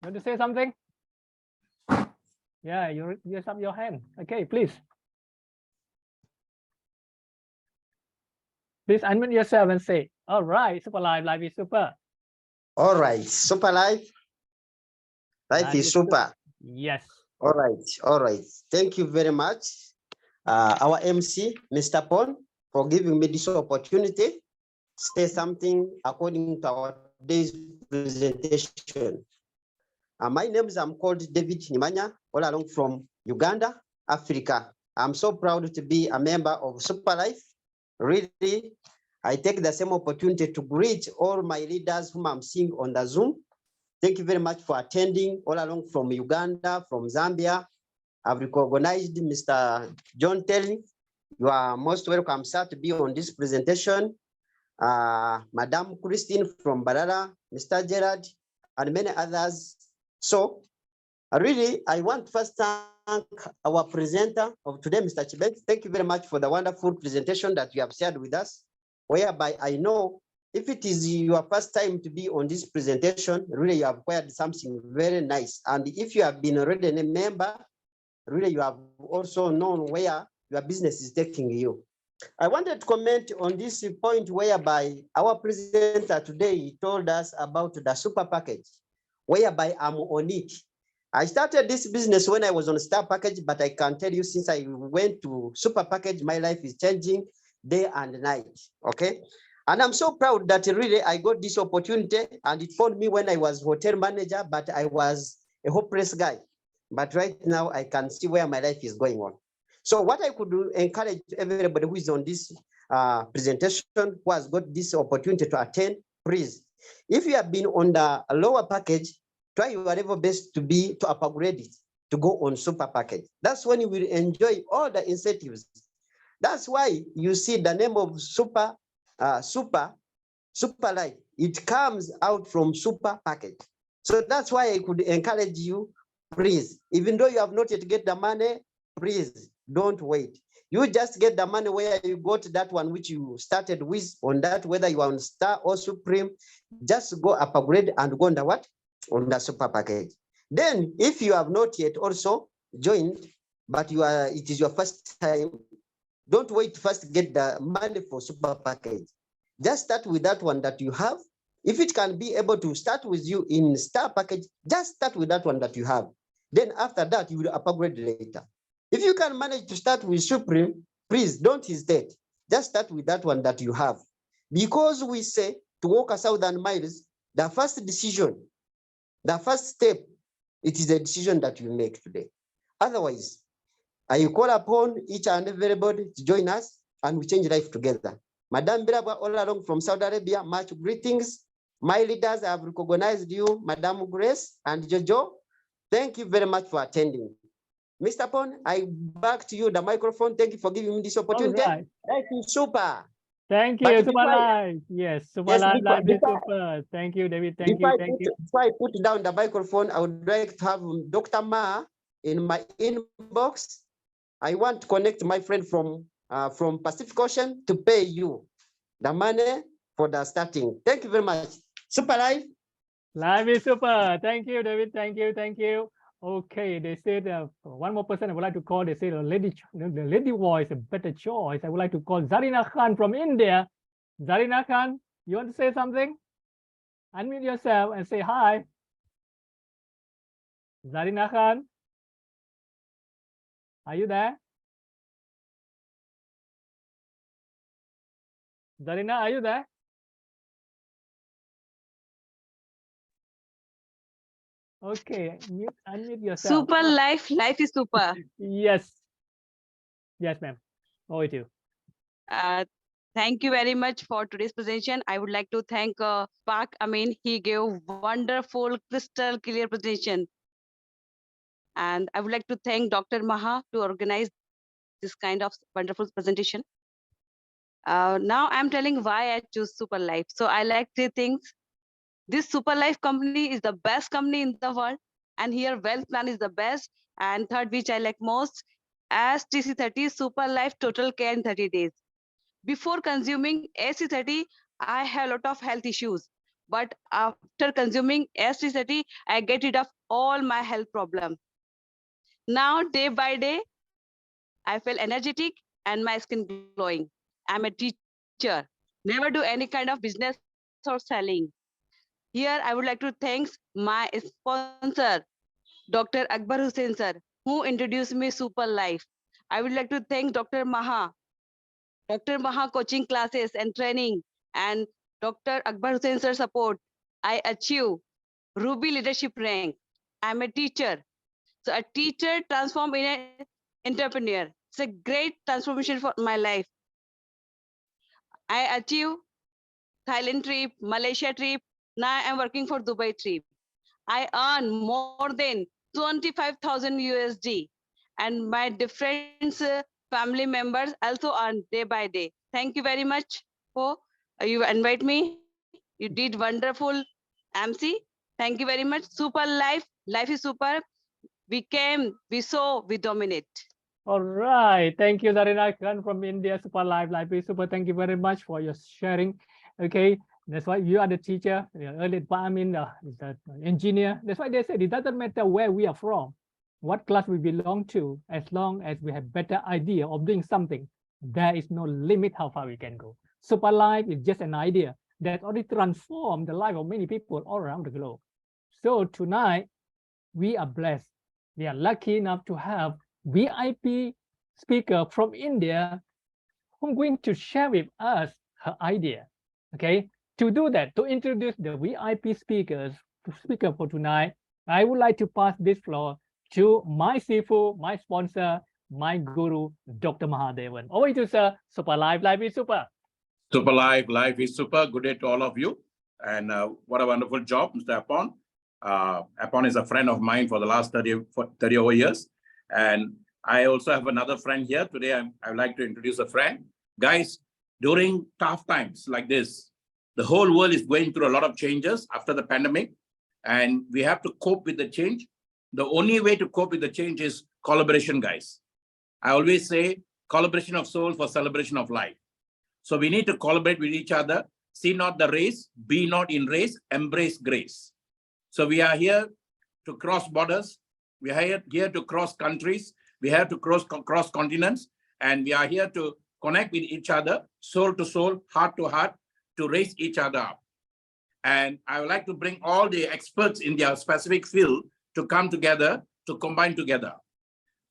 You want to say something? Yeah, you raise up your hand. Okay, please. Please unmute yourself and say, all right, Super Live, Live is Super. All right, Super Life. Life is super. Yes. All right, all right. Thank you very much, our MC, Mr. Pon, for giving me this opportunity to say something according to our today's presentation. My name is, I'm called David Nimanya, all along from Uganda, Africa. I'm so proud to be a member of Super Life. Really, I take the same opportunity to greet all my leaders whom I'm seeing on the Zoom. Thank you very much for attending all along from Uganda, from Zambia. I've recognized Mr. John Telly. You are most welcome, sir, to be on this presentation. Madam Christine from Barara, Mr. Gerard, and many others. So really, I want to first thank our presenter of today, Mr. Chibet. Thank you very much for the wonderful presentation that you have shared with us, whereby I know if it is your first time to be on this presentation, really you have acquired something very nice. And if you have been already a member, really you have also known where your business is taking you. I wanted to comment on this point whereby our presenter today told us about the super package, whereby I'm on it. I started this business when I was on Star Package, but I can tell you since I went to Super Package, my life is changing day and night, okay? And I'm so proud that really I got this opportunity, and it found me when I was hotel manager, but I was a hopeless guy. But right now I can see where my life is going on. So what I could do, encourage everybody who is on this presentation, who has got this opportunity to attend, please, if you have been on the lower package, try your level best to upgrade it, to go on super package. That's when you will enjoy all the incentives. That's why you see the name of super life. It comes out from super package. So that's why I could encourage you, please, even though you have not yet get the money, please don't wait. You just get the money where you got that one which you started with on that, whether you are on Star or Supreme, just go upgrade and go on the what? On the super package. Then if you have not yet also joined, but it is your first time, don't wait to first get the money for super package. Just start with that one that you have. If it can be able to start with you in Star package, just start with that one that you have. Then after that, you will upgrade later. If you can manage to start with Supreme, please don't hesitate. Just start with that one that you have. Because we say to walk 1,000 miles, the first decision, the first step, it is a decision that you make today. Otherwise, I call upon each and everybody to join us and we change life together. Madam Birabwa, all along from Saudi Arabia, much greetings. My leaders have recognized you, Madam Grace and Jojo. Thank you very much for attending. Mr. Pon, I back to you the microphone. Thank you for giving me this opportunity. All right. Thank you, super. Thank you, But Super Live. Yes, Super Live, live is super. Thank you, David. Thank you. Before I put down the microphone, I would like to have Dr. Ma in my inbox. I want to connect my friend from Pacific Ocean to pay you the money for the starting. Thank you very much. Super Live. Live is super. Thank you, David. Thank you. Thank you. Okay, they said one more person I would like to call. They said the lady voice, a better choice. I would like to call Zarina Khan from India. Zarina Khan, you want to say something? Unmute yourself and say hi. Zarina Khan, are you there? Zarina, are you there? Okay, unmute yourself. Super life is super. Yes. Yes, ma'am. Over to you. Thank you very much for today's presentation. I would like to thank Park. I mean, he gave wonderful, crystal clear presentation. And I would like to thank Dr. Maha to organize this kind of wonderful presentation. Now I'm telling why I choose Super Life. So I like three things. This Super Life company is the best company in the world. And here wealth plan is the best. And third, which I like most, as TC30 Super Life Total Care in 30 days. Before consuming SC30, I have a lot of health issues. But after consuming SC30, I get rid of all my health problems. Now, day by day, I feel energetic and my skin glowing. I'm a teacher, never do any kind of business or selling. Here, I would like to thank my sponsor, Dr. Akbar Hussain sir, who introduced me Super Life. I would like to thank Dr. Maha coaching classes and training, and Dr. Akbar Hussain sir support. I achieve Ruby leadership rank. I'm a teacher. So a teacher transformed in an entrepreneur. It's a great transformation for my life. I achieved Thailand trip, Malaysia trip. Now I'm working for Dubai trip. I earn more than 25,000 USD, and my different family members also earn day by day. Thank you very much for you invite me. You did wonderful, MC. Thank you very much. Super life. Life is super. We came, we saw, we dominate. All right. Thank you, Zarina Khan from India. Super live, live is super. Thank you very much for your sharing. Okay. That's why you are the teacher. Earlier, I mean, the engineer. That's why they said it doesn't matter where we are from, what class we belong to, as long as we have better idea of doing something, there is no limit how far we can go. Super life is just an idea that already transformed the life of many people all around the globe. So tonight, we are blessed. We are lucky enough to have VIP speaker from India who's going to share with us her idea. Okay, to do that, to introduce the VIP speaker for tonight, I would like to pass this floor to my Sifu, my sponsor, my guru, Dr. Mahadevan. Over to sir. Super live, live is super. Super live, live is super. Good day to all of you. And what a wonderful job, Mr. Apon. Apon is a friend of mine for the last 30 over years. And I also have another friend here. Today, I would like to introduce a friend. Guys, during tough times like this, the whole world is going through a lot of changes after the pandemic. And we have to cope with the change. The only way to cope with the change is collaboration, guys. I always say collaboration of soul for celebration of life. So we need to collaborate with each other. See not the race, be not in race, embrace grace. So we are here to cross borders. We are here to cross countries. We have to cross continents. And we are here to connect with each other, soul to soul, heart to heart, to raise each other up. And I would like to bring all the experts in their specific field to come together, to combine together.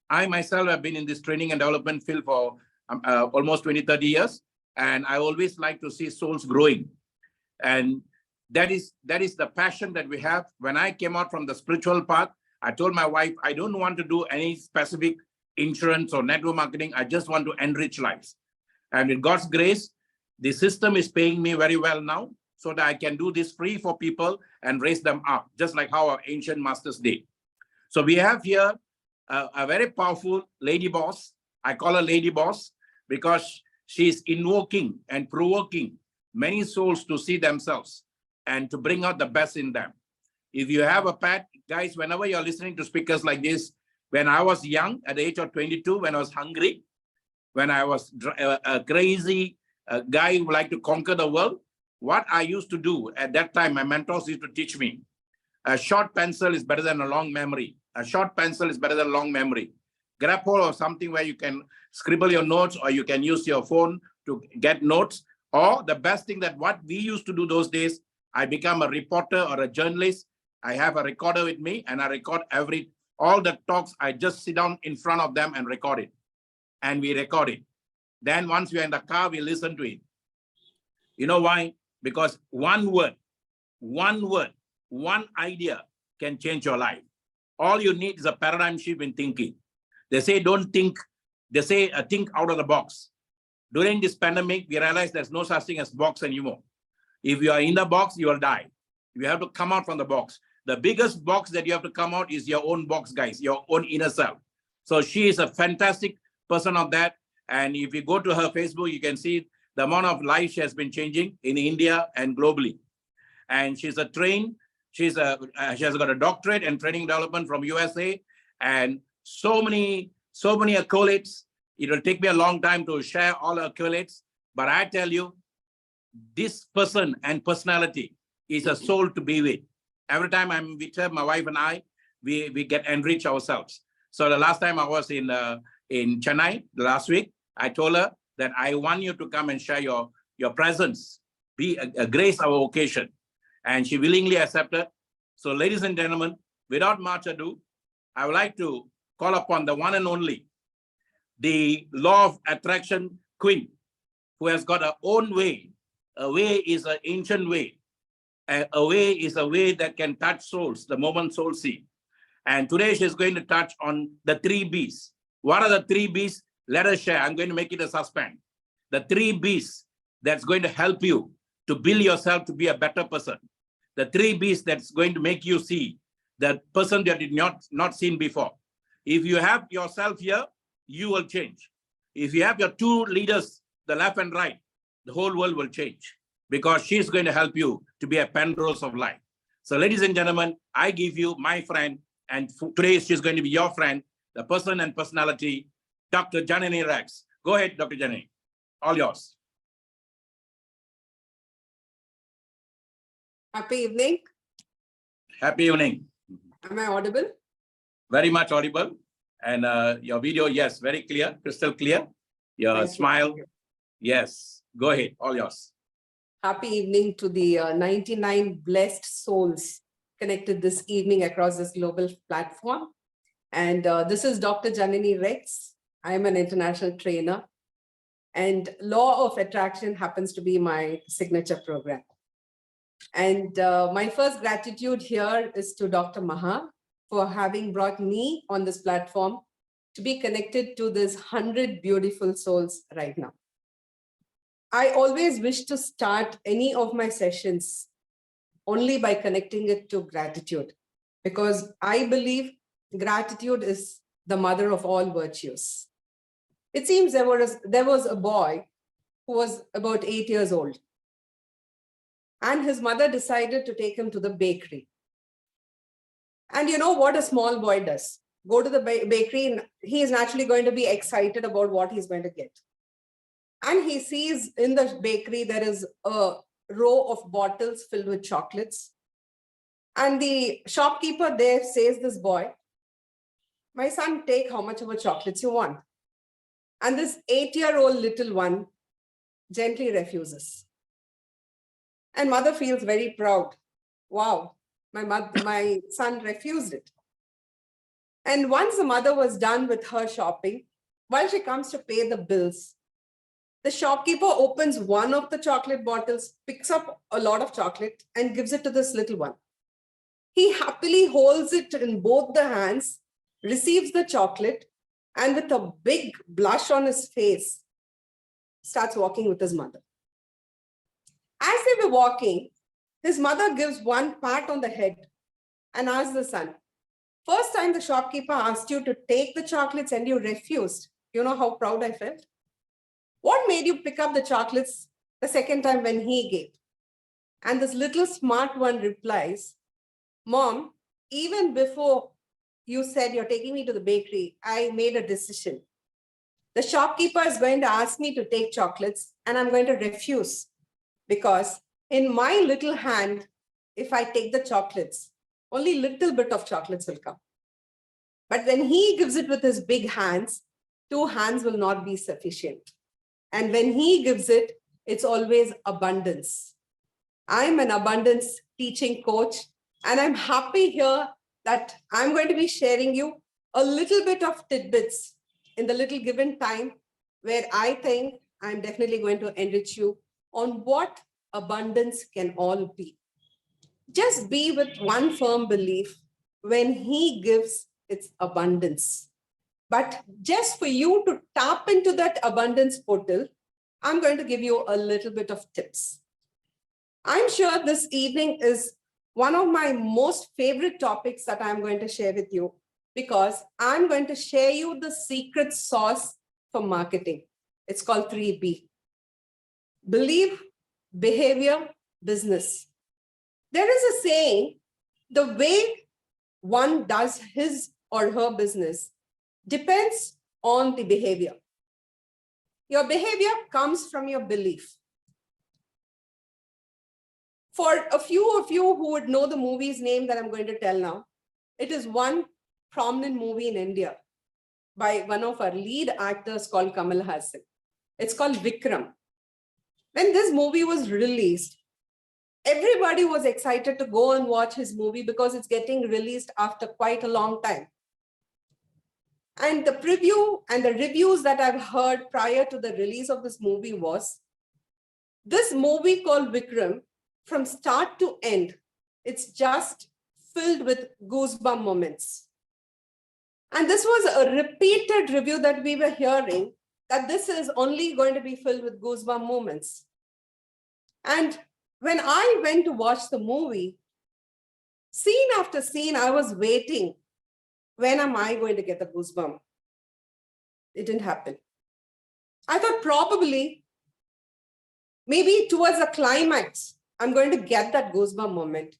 I myself have been in this training and development field for almost 20, 30 years. And I always like to see souls growing. And that is the passion that we have. When I came out from the spiritual path, I told my wife, I don't want to do any specific insurance or network marketing. I just want to enrich lives. And with God's grace, the system is paying me very well now so that I can do this free for people and raise them up, just like how our ancient masters did. So we have here a very powerful lady boss. I call her lady boss because she's invoking and provoking many souls to see themselves and to bring out the best in them. If you have a pet, guys, whenever you're listening to speakers like this, when I was young, at the age of 22, when I was hungry, when I was a crazy guy who liked to conquer the world, what I used to do at that time, my mentors used to teach me, a short pencil is better than a long memory. A short pencil is better than a long memory. Grab hold of something where you can scribble your notes, or you can use your phone to get notes. Or the best thing that what we used to do those days, I become a reporter or a journalist. I have a recorder with me and I record all the talks. I just sit down in front of them and record it. And we record it. Then once we are in the car, we listen to it. You know why? Because one word, one idea can change your life. All you need is a paradigm shift in thinking. They say don't think, they say think out of the box. During this pandemic, we realized there's no such thing as box anymore. If you are in the box, you will die. You have to come out from the box. The biggest box that you have to come out is your own box, guys, your own inner self. So she is a fantastic person of that. And if you go to her Facebook, you can see the amount of life she has been changing in India and globally. And she's a trained, she has got a doctorate in training development from USA, and so many accolades. It will take me a long time to share all her accolades, but I tell you, this person and personality is a soul to be with. Every time I'm with her, my wife and I, we get enriched ourselves. So the last time I was in Chennai, last week, I told her that I want you to come and share your presence, be a grace our occasion. And she willingly accepted. So ladies and gentlemen, without much ado, I would like to call upon the one and only, the law of attraction queen, who has got her own way. A way is an ancient way. A way is a way that can touch souls the moment souls see. And today she's going to touch on the 3 Bs. What are the 3 Bs? Let us share. I'm going to make it a suspense. The 3 Bs that's going to help you to build yourself to be a better person. The 3 Bs that's going to make you see the person that you did not seen before. If you have yourself here, you will change. If you have your 2 leaders, the left and right, the whole world will change, because she's going to help you to be a Penrose of life. So ladies and gentlemen, I give you my friend, and today she's going to be your friend, the person and personality, Dr. Janani Rex. Go ahead, Dr. Janani, all yours. Happy evening. Happy evening. Am I audible? Very much audible. And your video, yes, very clear, crystal clear. Your Thank smile, you. yes. Go ahead, all yours. Happy evening to the 99 blessed souls connected this evening across this global platform. And this is Dr. Janani Rex. I am an international trainer, and Law of Attraction happens to be my signature program. And my first gratitude here is to Dr. Maha for having brought me on this platform to be connected to this 100 beautiful souls right now. I always wish to start any of my sessions only by connecting it to gratitude, because I believe gratitude is the mother of all virtues. It seems there was a boy who was about 8 years old, and his mother decided to take him to the bakery. And you know what a small boy does? Go to the bakery, and he is naturally going to be excited about what he's going to get. And he sees in the bakery, there is a row of bottles filled with chocolates. And the shopkeeper there says, this boy, my son, take how much of a chocolates you want. And this 8-year-old little one gently refuses. And mother feels very proud. Wow, my son refused it. And once the mother was done with her shopping, while she comes to pay the bills, the shopkeeper opens one of the chocolate bottles, picks up a lot of chocolate and gives it to this little one. He happily holds it in both the hands, receives the chocolate, and with a big blush on his face, starts walking with his mother. As they were walking, his mother gives one pat on the head and asks the son, first time the shopkeeper asked you to take the chocolates and you refused. You know how proud I felt? What made you pick up the chocolates the second time when he gave? And this little smart one replies, Mom, even before you said you're taking me to the bakery, I made a decision. The shopkeeper is going to ask me to take chocolates and I'm going to refuse, because in my little hand, if I take the chocolates, only little bit of chocolates will come. But when he gives it with his big hands, 2 hands will not be sufficient. And when he gives it, it's always abundance. I'm an abundance teaching coach, and I'm happy here that I'm going to be sharing you a little bit of tidbits in the little given time where I think I'm definitely going to enrich you on what abundance can all be. Just be with one firm belief: when he gives, it's abundance. But just for you to tap into that abundance portal, I'm going to give you a little bit of tips. I'm sure this evening is one of my most favorite topics that I'm going to share with you, because I'm going to share you the secret sauce for marketing. It's called 3B. Believe, behavior, business. There is a saying, the way one does his or her business depends on the behavior. Your behavior comes from your belief. For a few of you who would know the movie's name that I'm going to tell now, it is one prominent movie in India by one of our lead actors called Kamal Hassan. It's called Vikram. When this movie was released, everybody was excited to go and watch his movie because it's getting released after quite a long time. And the preview and the reviews that I've heard prior to the release of this movie was, this movie called Vikram, from start to end, it's just filled with goosebump moments. And this was a repeated review that we were hearing, that this is only going to be filled with goosebump moments. And when I went to watch the movie, scene after scene, I was waiting. When am I going to get the goosebump? It didn't happen. I thought probably, maybe towards the climax, I'm going to get that goosebump moment.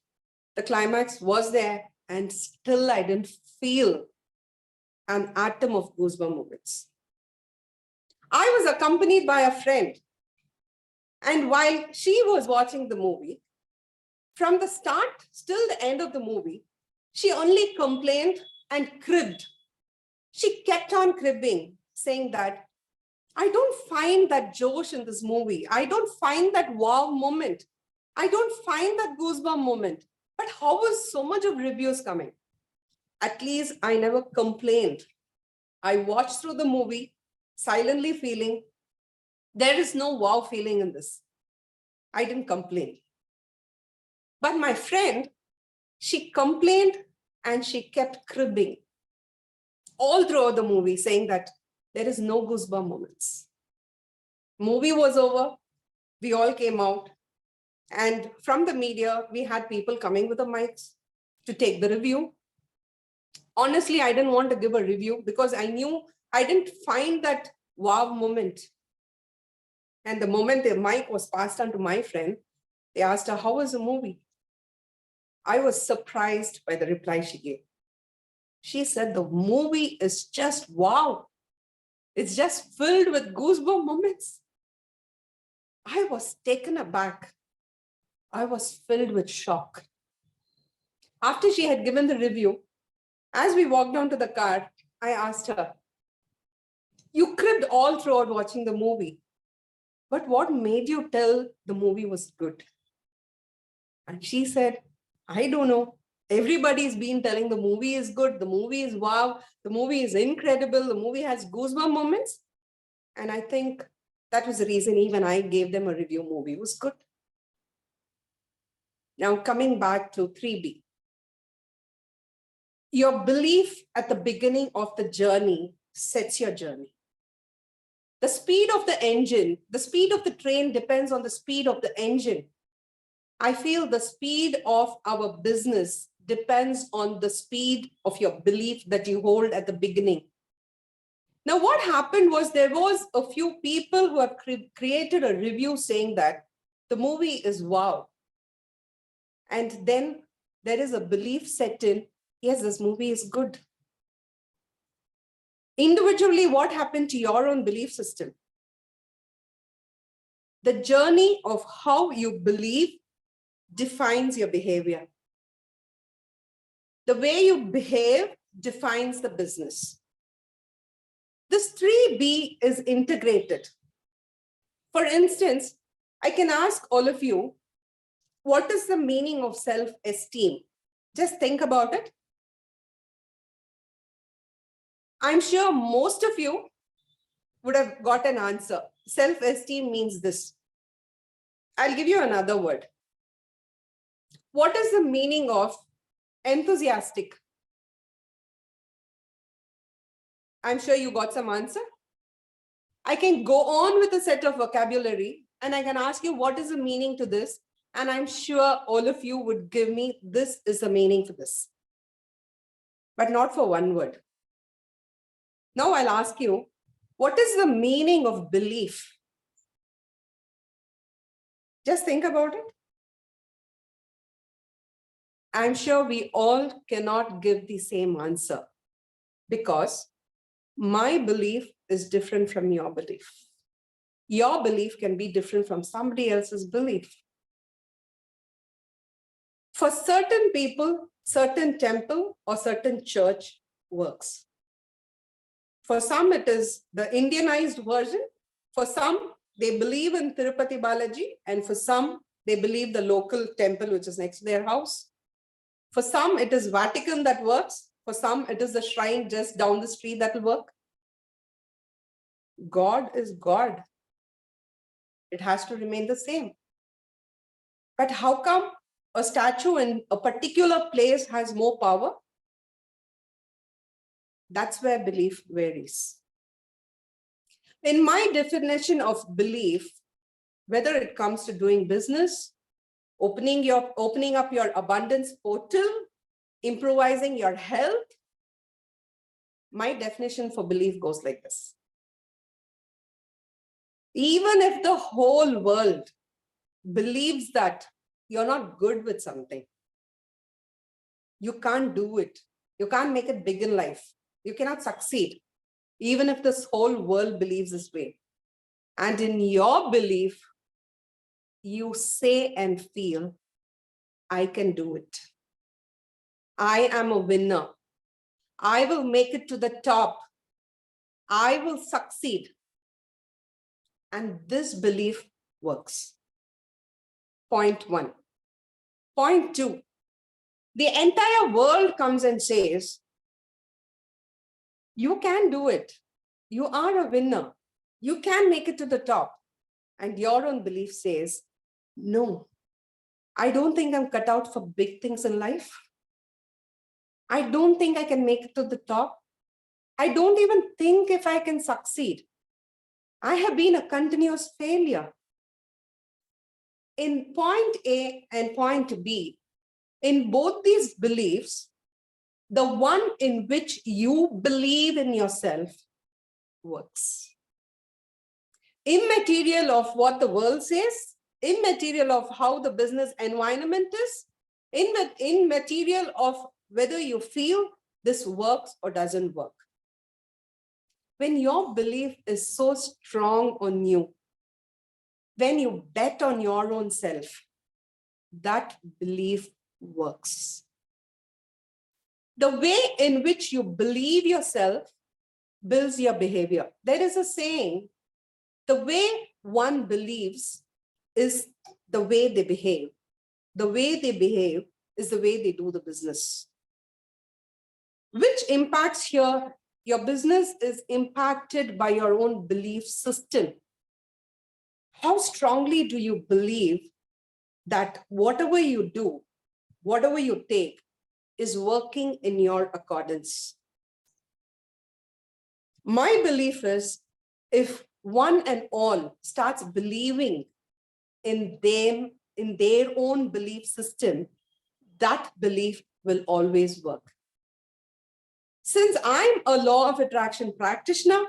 The climax was there, and still I didn't feel an atom of goosebump moments. I was accompanied by a friend, and while she was watching the movie, from the start till the end of the movie, she only complained and cribbed. She kept on cribbing, saying that, I don't find that Josh in this movie. I don't find that wow moment. I don't find that goosebump moment. But how was so much of reviews coming? At least I never complained. I watched through the movie, silently feeling, there is no wow feeling in this. I didn't complain. But my friend, she complained and she kept cribbing all throughout the movie, saying that there is no goosebump moments. Movie was over. We all came out. And from the media, we had people coming with the mics to take the review. Honestly, I didn't want to give a review because I knew I didn't find that wow moment. And the moment the mic was passed on to my friend, they asked her, how was the movie? I was surprised by the reply she gave. She said, the movie is just wow. It's just filled with goosebump moments. I was taken aback. I was filled with shock. After she had given the review, as we walked down to the car, I asked her, you cribbed all throughout watching the movie, but what made you tell the movie was good? And she said, I don't know. Everybody's been telling the movie is good, the movie is wow, the movie is incredible, the movie has goosebump moments. And I think that was the reason even I gave them a review, movie was good. Now coming back to 3B. Your belief at the beginning of the journey sets your journey. The speed of the engine, the speed of the train depends on the speed of the engine. I feel the speed of our business depends on the speed of your belief that you hold at the beginning. Now, what happened was there was a few people who have created a review saying that the movie is wow. And then there is a belief set in, yes, this movie is good. Individually, what happened to your own belief system? The journey of how you believe defines your behavior. The way you behave defines the business. This 3B is integrated. For instance, I can ask all of you, what is the meaning of self-esteem? Just think about it. I'm sure most of you would have got an answer. Self-esteem means this. I'll give you another word. What is the meaning of enthusiastic? I'm sure you got some answer. I can go on with a set of vocabulary and I can ask you what is the meaning to this. And I'm sure all of you would give me this is the meaning for this. But not for one word. Now I'll ask you, what is the meaning of belief? Just think about it. I'm sure we all cannot give the same answer because my belief is different from your belief. Your belief can be different from somebody else's belief. For certain people, certain temple or certain church works. For some, it is the Indianized version. For some, they believe in Tirupati Balaji, and for some, they believe the local temple which is next to their house. For some, it is Vatican that works. For some, it is the shrine just down the street that will work. God is God. It has to remain the same. But how come a statue in a particular place has more power? That's where belief varies. In my definition of belief, whether it comes to doing business, opening up your abundance portal, improvising your health, my definition for belief goes like this. Even if the whole world believes that you're not good with something, you can't do it, you can't make it big in life, you cannot succeed, even if this whole world believes this way. And in your belief, you say and feel, I can do it. I am a winner. I will make it to the top. I will succeed. And this belief works. Point one. Point two, the entire world comes and says, you can do it. You are a winner. You can make it to the top. And your own belief says, no, I don't think I'm cut out for big things in life. I don't think I can make it to the top. I don't even think if I can succeed. I have been a continuous failure. In point A and point B, in both these beliefs, the one in which you believe in yourself works. Immaterial of what the world says, immaterial of how the business environment is, immaterial of whether you feel this works or doesn't work. When your belief is so strong on you, when you bet on your own self, that belief works. The way in which you believe yourself builds your behavior. There is a saying, the way one believes is the way they behave. The way they behave is the way they do the business. Which impacts here, your business is impacted by your own belief system. How strongly do you believe that whatever you do, whatever you take, is working in your accordance? My belief is, if one and all starts believing in them, in their own belief system, that belief will always work. Since I'm a law of attraction practitioner,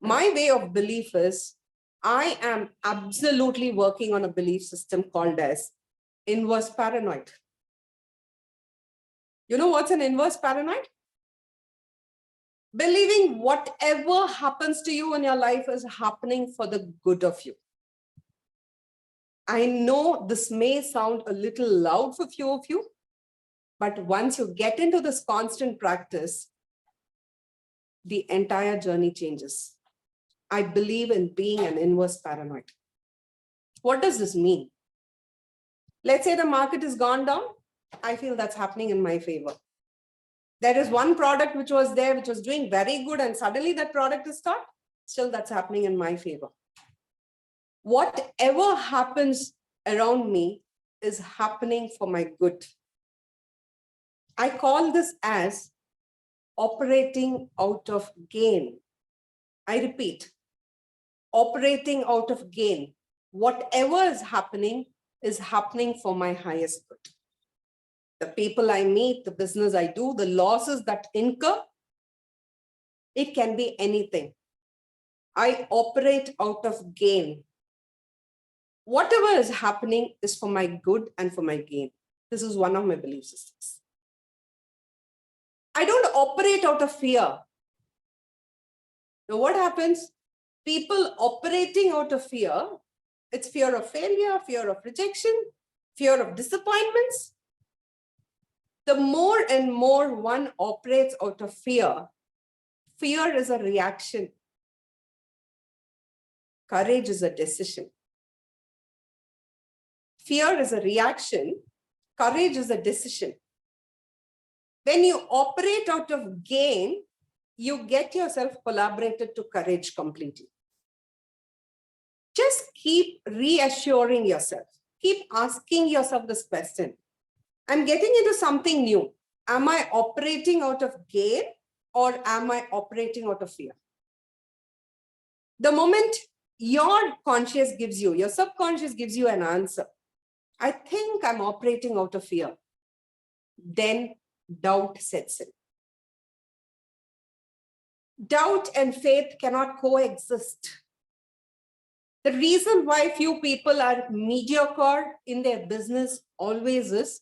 my way of belief is, I am absolutely working on a belief system called as inverse paranoid. You know what's an inverse paranoid? Believing whatever happens to you in your life is happening for the good of you. I know this may sound a little loud for few of you, but once you get into this constant practice, the entire journey changes. I believe in being an inverse paranoid. What does this mean? Let's say the market has gone down. I feel that's happening in my favor. There is one product which was there, which was doing very good, and suddenly that product is stopped. Still, that's happening in my favor. Whatever happens around me is happening for my good. I call this as operating out of gain. I repeat, operating out of gain. Whatever is happening for my highest good. The people I meet, the business I do, the losses that incur, it can be anything. I operate out of gain. Whatever is happening is for my good and for my gain. This is one of my belief systems. I don't operate out of fear. Now what happens? People operating out of fear, it's fear of failure, fear of rejection, fear of disappointments. The more and more one operates out of fear, fear is a reaction. Courage is a decision. Fear is a reaction. Courage is a decision. When you operate out of gain, you get yourself collaborated to courage completely. Just keep reassuring yourself. Keep asking yourself this question. I'm getting into something new. Am I operating out of gain or am I operating out of fear? The moment your conscious gives you, your subconscious gives you an answer, I think I'm operating out of fear, then doubt sets in. Doubt and faith cannot coexist. The reason why few people are mediocre in their business always is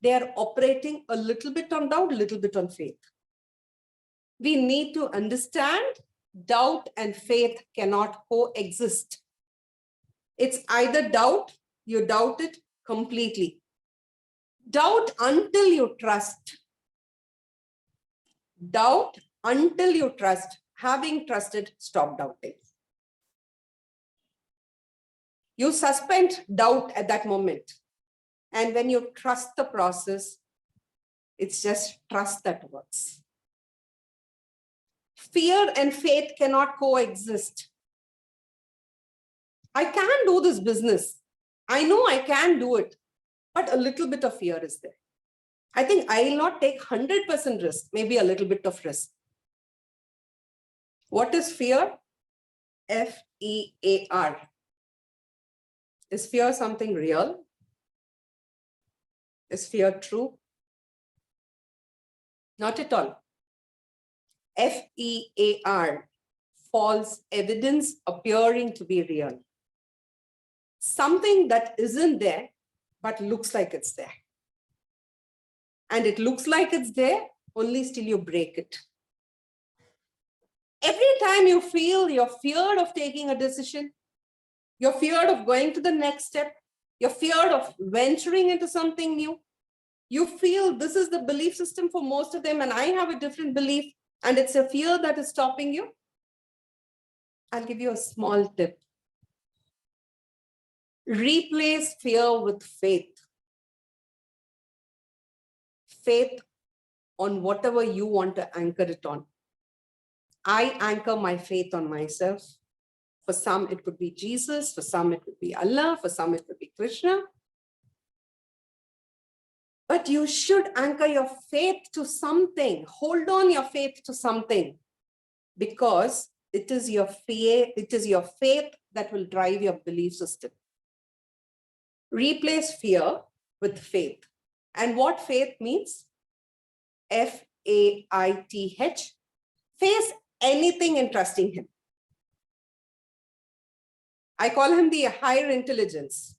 they are operating a little bit on doubt, a little bit on faith. We need to understand doubt and faith cannot coexist. It's either doubt, you doubt it completely. Doubt until you trust. Doubt until you trust. Having trusted, stop doubting. You suspend doubt at that moment. And when you trust the process, it's just trust that works. Fear and faith cannot coexist. I can do this business. I know I can do it, but a little bit of fear is there. I think I will not take 100% risk, maybe a little bit of risk. What is fear? F-E-A-R. Is fear something real? Is fear true? Not at all. F-E-A-R, false evidence appearing to be real. Something that isn't there, but looks like it's there. And it looks like it's there only till you break it. Every time you feel you're feared of taking a decision, you're feared of going to the next step, you're feared of venturing into something new, you feel this is the belief system for most of them and I have a different belief and it's a fear that is stopping you. I'll give you a small tip. Replace fear with faith. Faith on whatever you want to anchor it on. I anchor my faith on myself. For some, it could be Jesus. For some, it could be Allah. For some, it could be Krishna. But you should anchor your faith to something. Hold on your faith to something, because it is your faith that will drive your belief system. Replace fear with faith. And what faith means? F-A-I-T-H. Face anything and trusting him. I call him the higher intelligence.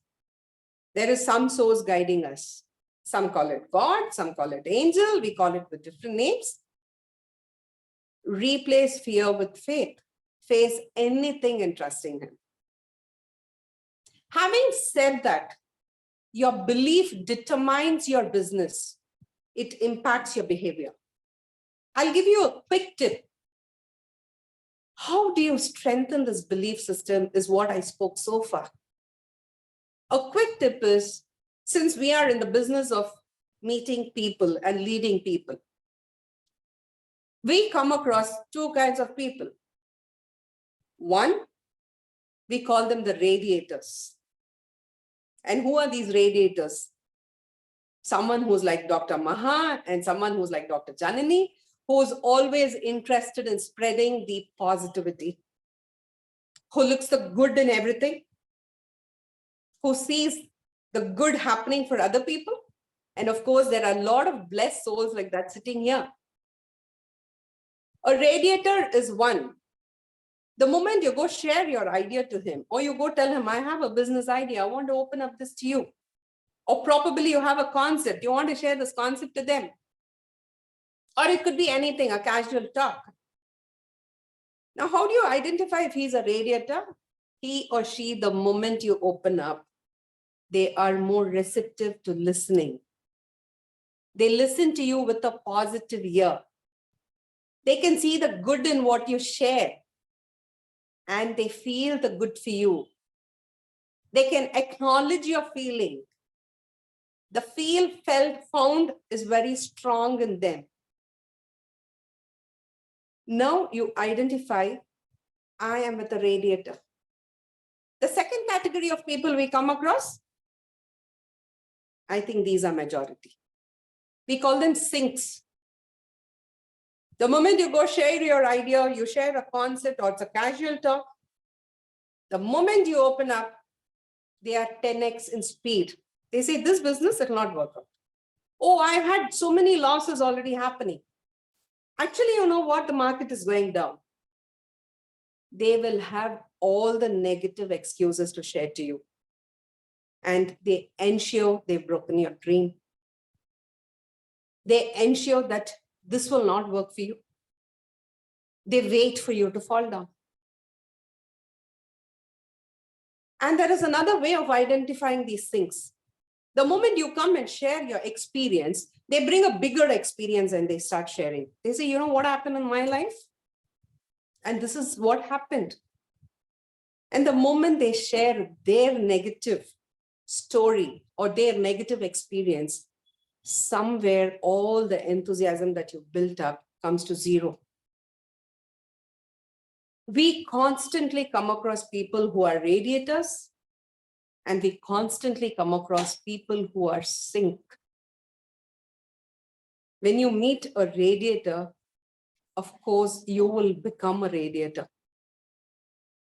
There is some source guiding us. Some call it God, some call it angel, we call it with different names. Replace fear with faith. Face anything and trusting him. Having said that, your belief determines your business. It impacts your behavior. I'll give you a quick tip. How do you strengthen this belief system is what I spoke so far. A quick tip is, since we are in the business of meeting people and leading people, we come across two kinds of people. One, we call them the radiators. And who are these radiators? Someone who's like Dr. Maha and someone who's like Dr. Janani, who's always interested in spreading the positivity, who looks the good in everything, who sees the good happening for other people. And of course, there are a lot of blessed souls like that sitting here. A radiator is one. The moment you go share your idea to him, or you go tell him, I have a business idea, I want to open up this to you. Or probably you have a concept, you want to share this concept to them. Or it could be anything, a casual talk. Now, how do you identify if he's a radiator? He or she, the moment you open up, they are more receptive to listening. They listen to you with a positive ear. They can see the good in what you share. And they feel the good for you. They can acknowledge your feeling. The feel, felt, found is very strong in them. Now you identify, I am with a radiator. The second category of people we come across, I think these are majority. We call them sinks. The moment you go share your idea, you share a concept or it's a casual talk, the moment you open up, they are 10x in speed. They say this business will not work out. Oh, I've had so many losses already happening. Actually, you know what? The market is going down. They will have all the negative excuses to share to you. And they ensure they've broken your dream. They ensure that this will not work for you. They wait for you to fall down. And there is another way of identifying these things. The moment you come and share your experience, they bring a bigger experience and they start sharing. They say, you know what happened in my life? And this is what happened. And the moment they share their negative story or their negative experience, somewhere all the enthusiasm that you built up comes to zero. We constantly come across people who are radiators, and we constantly come across people who are sink. When you meet a radiator, of course, you will become a radiator.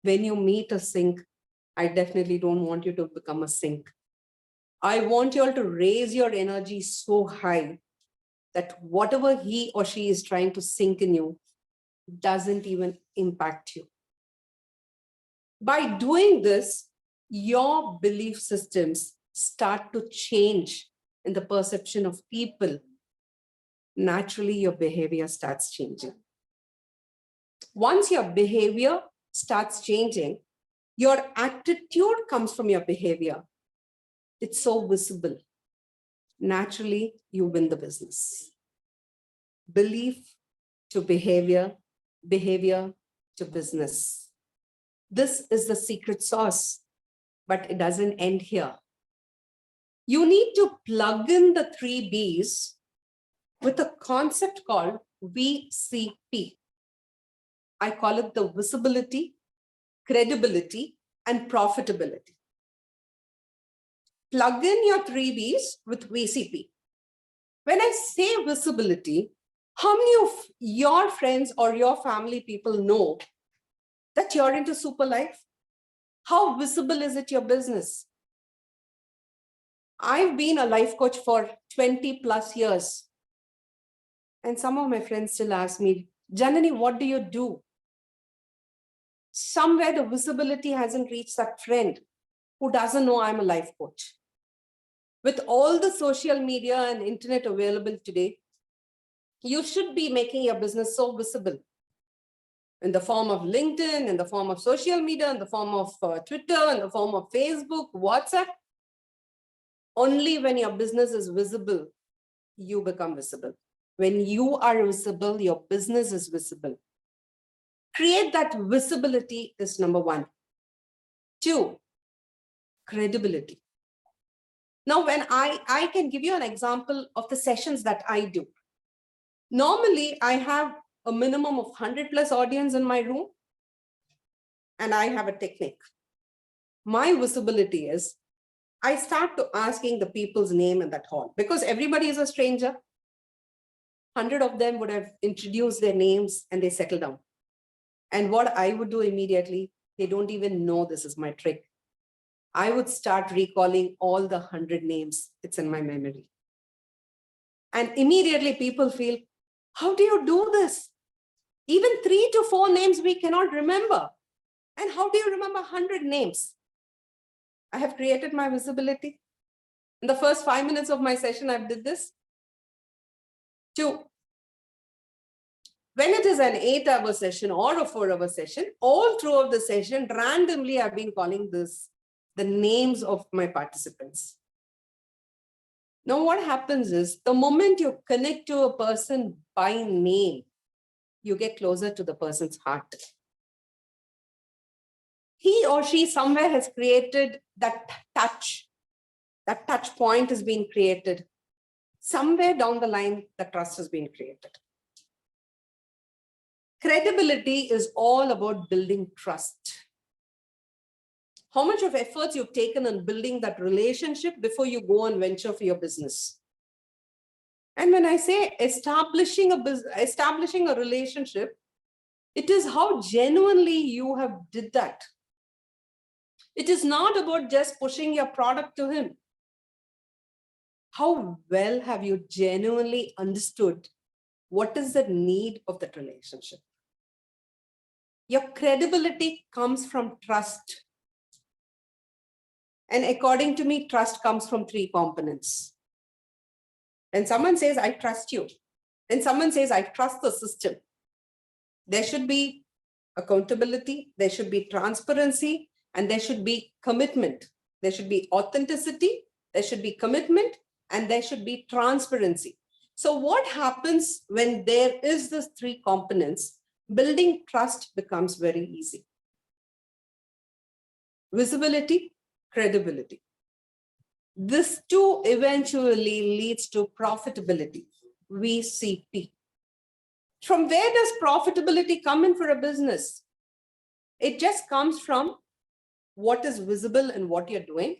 When you meet a sink, I definitely don't want you to become a sink. I want you all to raise your energy so high that whatever he or she is trying to sink in you doesn't even impact you. By doing this, your belief systems start to change in the perception of people. Naturally, your behavior starts changing. Once your behavior starts changing, your attitude comes from your behavior. It's so visible. Naturally, you win the business. Belief to behavior, behavior to business. This is the secret sauce, but it doesn't end here. You need to plug in the 3 B's with a concept called VCP. I call it the visibility, credibility, and profitability. Plug in your 3 B's with VCP. When I say visibility, how many of your friends or your family people know that you're into super life? How visible is it your business? I've been a life coach for 20 plus years. And some of my friends still ask me, Janani, what do you do? Somewhere the visibility hasn't reached that friend who doesn't know I'm a life coach. With all the social media and internet available today, you should be making your business so visible in the form of LinkedIn, in the form of social media, in the form of Twitter, in the form of Facebook, WhatsApp. Only when your business is visible, you become visible. When you are visible, your business is visible. Create that visibility is number 1. 2, credibility. Now, when I can give you an example of the sessions that I do. Normally, I have a minimum of 100 plus audience in my room, and I have a technique. My visibility is, I start to asking the people's name in that hall because everybody is a stranger. 100 of them would have introduced their names and they settle down. And what I would do immediately, they don't even know this is my trick. I would start recalling all the 100 names. It's in my memory. And immediately people feel, how do you do this? Even 3 to 4 names we cannot remember. And how do you remember 100 names? I have created my visibility. In the first 5 minutes of my session, I did this. 2, when it is an 8-hour session or a 4-hour session, all throughout the session, randomly, I've been calling this the names of my participants. Now, what happens is the moment you connect to a person by name, you get closer to the person's heart. He or she somewhere has created that touch. That touch point has been created. Somewhere down the line, the trust has been created. Credibility is all about building trust. How much of efforts you've taken on building that relationship before you go and venture for your business? And when I say establishing a relationship, it is how genuinely you have did that. It is not about just pushing your product to him. How well have you genuinely understood what is the need of that relationship? Your credibility comes from trust. And according to me, trust comes from 3 components. And someone says, I trust you. And someone says, I trust the system. There should be accountability, there should be transparency, and there should be commitment. There should be authenticity, there should be commitment, and there should be transparency. So what happens when there is this 3 components? Building trust becomes very easy. Visibility, credibility. This 2 eventually leads to profitability, VCP. From where does profitability come in for a business? It just comes from what is visible in what you're doing.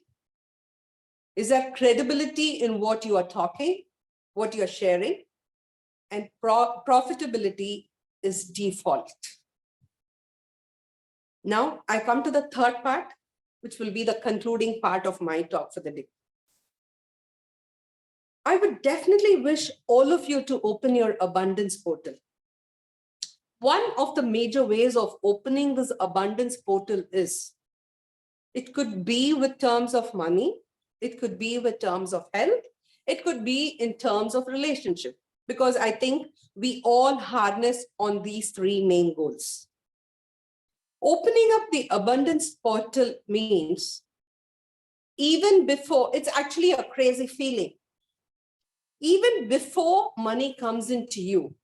Is there credibility in what you are talking, what you're sharing? And profitability is default. Now I come to the 3rd part, which will be the concluding part of my talk for the day. I would definitely wish all of you to open your abundance portal. One of the major ways of opening this abundance portal is, it could be with terms of money, it could be with terms of health, it could be in terms of relationship, because I think we all harness on these 3 main goals. Opening up the abundance portal means, even before, it's actually a crazy feeling. Even before money comes into you,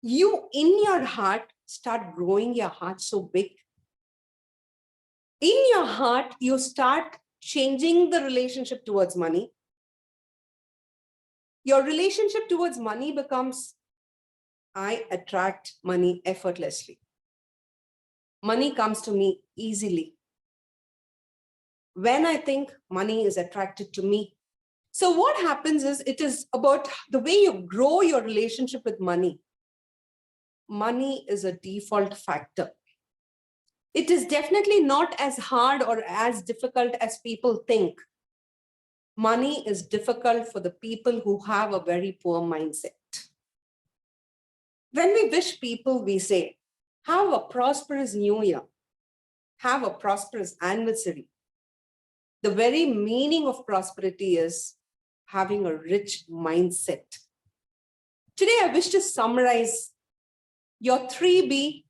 you in your heart start growing your heart so big. In your heart, you start changing the relationship towards money. Your relationship towards money becomes, I attract money effortlessly. Money comes to me easily. When I think, money is attracted to me. So what happens is, it is about the way you grow your relationship with money. Money is a default factor. It is definitely not as hard or as difficult as people think. Money is difficult for the people who have a very poor mindset. When we wish people, we say, have a prosperous new year, have a prosperous anniversary. The very meaning of prosperity is having a rich mindset. Today, I wish to summarize your 3B,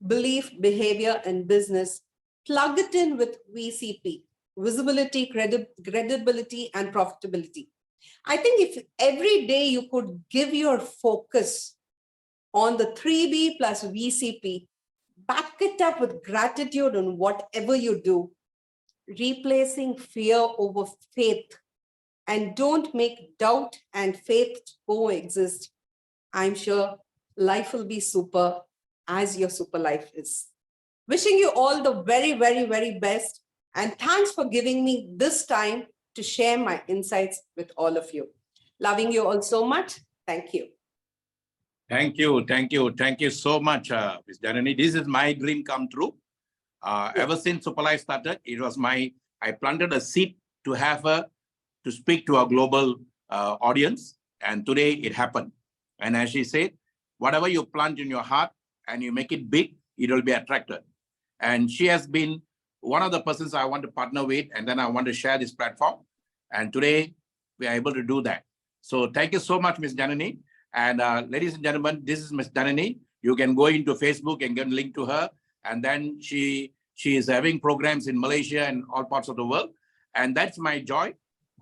belief, behavior, and business. Plug it in with VCP, visibility, credibility, and profitability. I think if every day you could give your focus on the 3B plus VCP, back it up with gratitude on whatever you do, replacing fear over faith, and don't make doubt and faith coexist, I'm sure life will be super, as your super life is. Wishing you all the very, very, very best. And thanks for giving me this time to share my insights with all of you. Loving you all so much. Thank you. Thank you. Thank you. Thank you so much, Ms. Janani. This is my dream come true. Ever since Superlife started, it was I planted a seed to have her to speak to a global audience. And today it happened. And as she said, whatever you plant in your heart and you make it big, it will be attracted. And she has been one of the persons I want to partner with, and then I want to share this platform. And today we are able to do that. So thank you so much, Ms. Janani. And ladies and gentlemen, this is Ms. Janani. You can go into Facebook and get a link to her. And then she is having programs in Malaysia and all parts of the world. And that's my joy.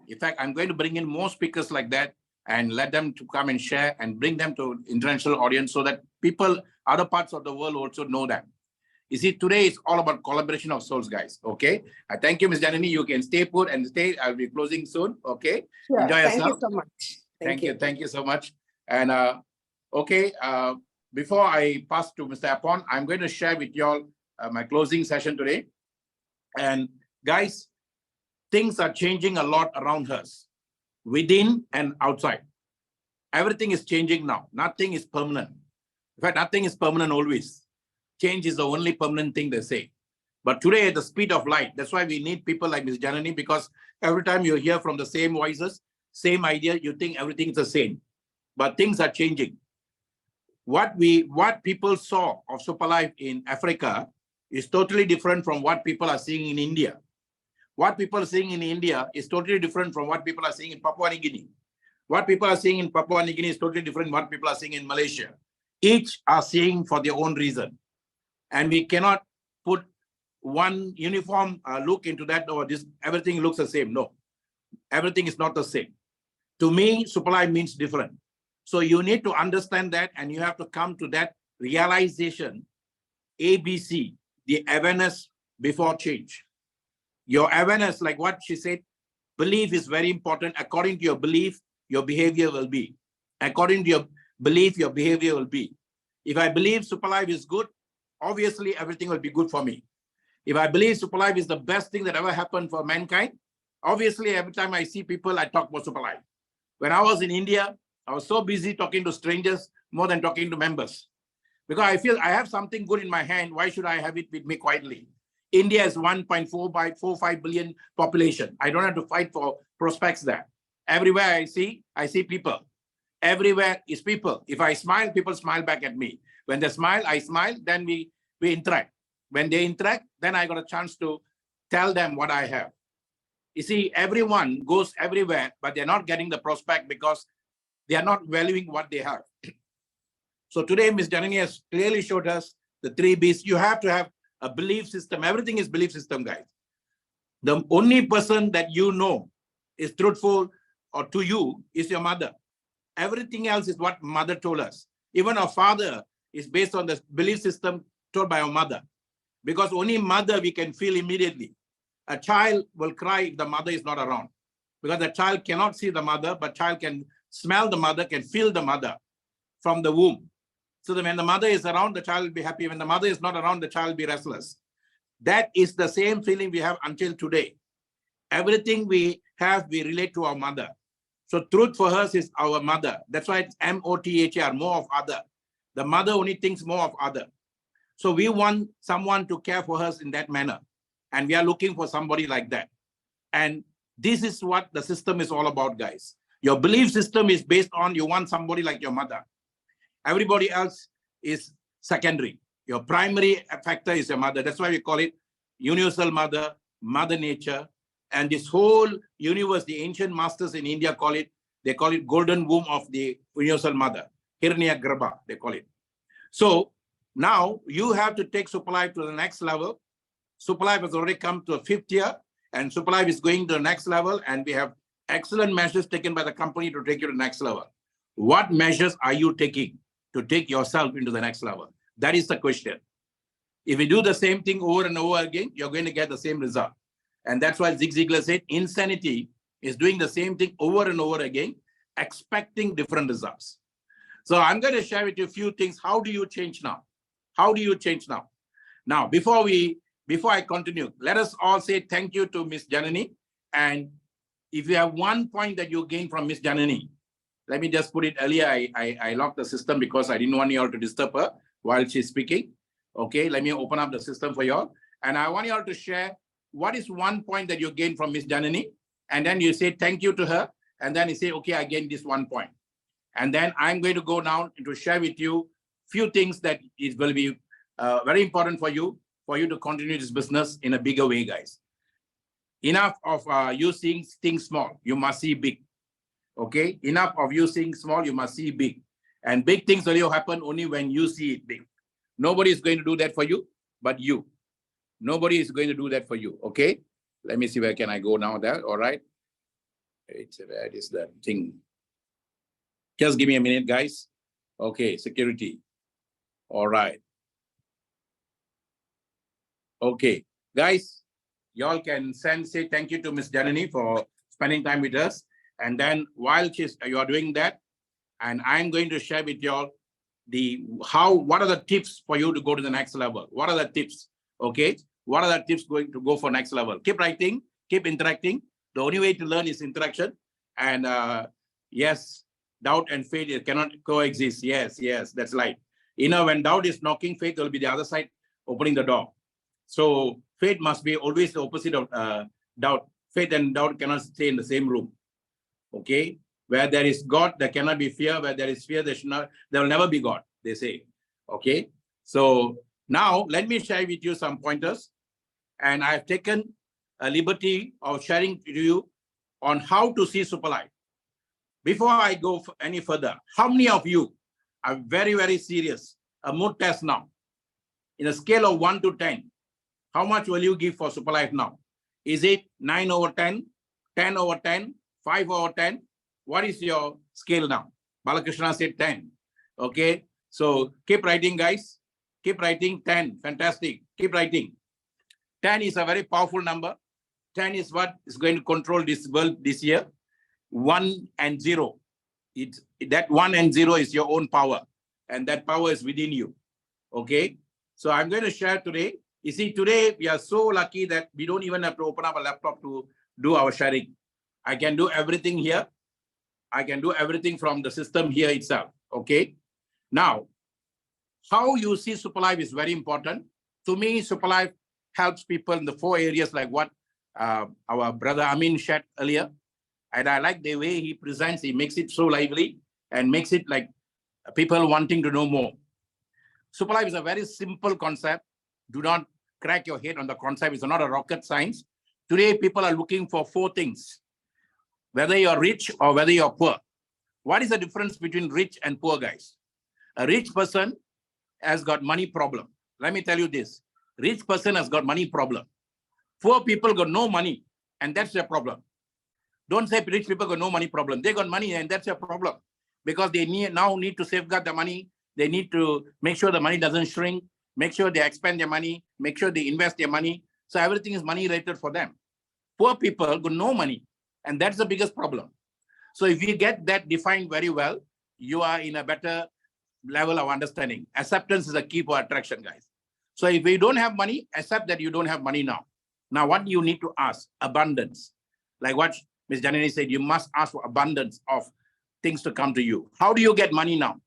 In fact, I'm going to bring in more speakers like that and let them to come and share and bring them to international audience so that people, other parts of the world also know them. You see, today is all about collaboration of souls, guys. Okay. Thank you, Ms. Janani. You can stay put and stay. I'll be closing soon. Okay. Sure. Enjoy yourself. Thank you so much. Thank you. Thank you so much. And okay, before I pass to Mr. Apon, I'm going to share with you all my closing session today. And guys, things are changing a lot around us, within and outside. Everything is changing now. Nothing is permanent. In fact, nothing is permanent always. Change is the only permanent thing they say. But today, at the speed of light, that's why we need people like Ms. Janani, because every time you hear from the same voices, same idea, you think everything is the same. But things are changing. What people saw of Superlife in Africa is totally different from what people are seeing in India. What people are seeing in India is totally different from what people are seeing in Papua New Guinea. What people are seeing in Papua New Guinea is totally different from what people are seeing in Malaysia. Each are seeing for their own reason. And we cannot put one uniform look into that, or this everything looks the same. No, everything is not the same. To me, Superlife means different. So you need to understand that, and you have to come to that realization, ABC, the awareness before change. Your awareness, like what she said, belief is very important. According to your belief, your behavior will be. According to your belief, your behavior will be. If I believe Superlife is good, obviously everything will be good for me. If I believe Superlife is the best thing that ever happened for mankind, obviously every time I see people, I talk about Superlife. When I was in India, I was so busy talking to strangers more than talking to members. Because I feel I have something good in my hand, why should I have it with me quietly? India is 1.45 billion population. I don't have to fight for prospects there. Everywhere I see people. Everywhere is people. If I smile, people smile back at me. When they smile, I smile, then we interact. When they interact, then I got a chance to tell them what I have. You see, everyone goes everywhere, but they're not getting the prospect because they are not valuing what they have. So today, Ms. Janani has clearly showed us the 3 Bs. You have to have a belief system. Everything is belief system, guys. The only person that you know is truthful or to you is your mother. Everything else is what mother told us. Even our father is based on the belief system told by our mother. Because only mother we can feel immediately. A child will cry if the mother is not around. Because the child cannot see the mother, but child can smell the mother, can feel the mother from the womb. So that when the mother is around, the child will be happy. When the mother is not around, the child will be restless. That is the same feeling we have until today. Everything we have, we relate to our mother. So truth for us is our mother. That's why it's M-O-T-H-R, more of other. The mother only thinks more of other. So we want someone to care for us in that manner. And we are looking for somebody like that. And this is what the system is all about, guys. Your belief system is based on you want somebody like your mother. Everybody else is secondary. Your primary factor is your mother. That's why we call it universal mother, mother nature. And this whole universe, the ancient masters in India call it, they call it golden womb of the universal mother. Hiranya Garbha, they call it. So now you have to take Superlife to the next level. Superlife has already come to a 5th year, and Superlife is going to the next level, and we have excellent measures taken by the company to take you to the next level. What measures are you taking to take yourself into the next level? That is the question. If you do the same thing over and over again, you're going to get the same result. And that's why Zig Ziglar said insanity is doing the same thing over and over again, expecting different results. So I'm going to share with you a few things. How do you change now? How do you change now? Now, before I continue, let us all say thank you to Ms. Janani. And if you have one point that you gain from Ms. Janani, let me just put it earlier. I locked the system because I didn't want you all to disturb her while she's speaking. Okay, let me open up the system for you all. And I want you all to share what is one point that you gain from Ms. Janani. And then you say thank you to her. And then you say, okay, I gained this one point. And then I'm going to go now to share with you few things that is will be very important for you to continue this business in a bigger way, guys. Enough of you seeing things small, you must see big. Okay, enough of you seeing small, you must see big. And big things will happen only when you see it big. Nobody is going to do that for you, but you. Nobody is going to do that for you, okay? Let me see where can I go now there, all right? Where is that thing? Just give me a minute, guys. Okay, security. All right. Okay, guys, y'all can say thank you to Ms. Janani for spending time with us. And then while you are doing that, and I'm going to share with y'all what are the tips for you to go to the next level? What are the tips? Okay, what are the tips going to go for next level? Keep writing, keep interacting. The only way to learn is interaction. And yes, doubt and faith it cannot coexist. Yes, yes, that's right. You know, when doubt is knocking, faith will be the other side opening the door. So faith must be always the opposite of doubt. Faith and doubt cannot stay in the same room. Okay, where there is God, there cannot be fear. Where there is fear, there will never be God, they say. Okay, so now let me share with you some pointers. And I've taken a liberty of sharing to you on how to see Superlife. Before I go any further, how many of you are very, very serious? A mood test now. In a scale of 1 to 10, how much will you give for Superlife now? Is it 9 over 10, 10 over 10, 5 over 10? What is your scale now? Balakrishna said 10. Okay, so keep writing, guys. Keep writing. 10. Fantastic. Keep writing. 10 is a very powerful number. 10 is what is going to control this world this year. 1 and 0. That 1 and 0 is your own power. And that power is within you. Okay. So I'm going to share today. You see, today we are so lucky that we don't even have to open up a laptop to do our sharing. I can do everything here. I can do everything from the system here itself. Okay. Now, how you see Superlife is very important. To me, Superlife helps people in the 4 areas like what our brother Amin shared earlier. And I like the way he presents. He makes it so lively and makes it like people wanting to know more. Superlife is a very simple concept. Do not crack your head on the concept. It's not a rocket science. Today, people are looking for 4 things. Whether you're rich or whether you're poor. What is the difference between rich and poor, guys? A rich person has got money problem. Let me tell you this. Rich person has got money problem. Poor people got no money, and that's their problem. Don't say rich people got no money problem. They got money, and that's their problem. Because they now need to safeguard the money. They need to make sure the money doesn't shrink, make sure they expend their money, make sure they invest their money. So everything is money related for them. Poor people got no money, and that's the biggest problem. So if you get that defined very well, you are in a better level of understanding. Acceptance is a key for attraction, guys. So if you don't have money, accept that you don't have money now. Now, what you need to ask? Abundance. Like what Ms. Janani said, you must ask for abundance of things to come to you. How do you get money now?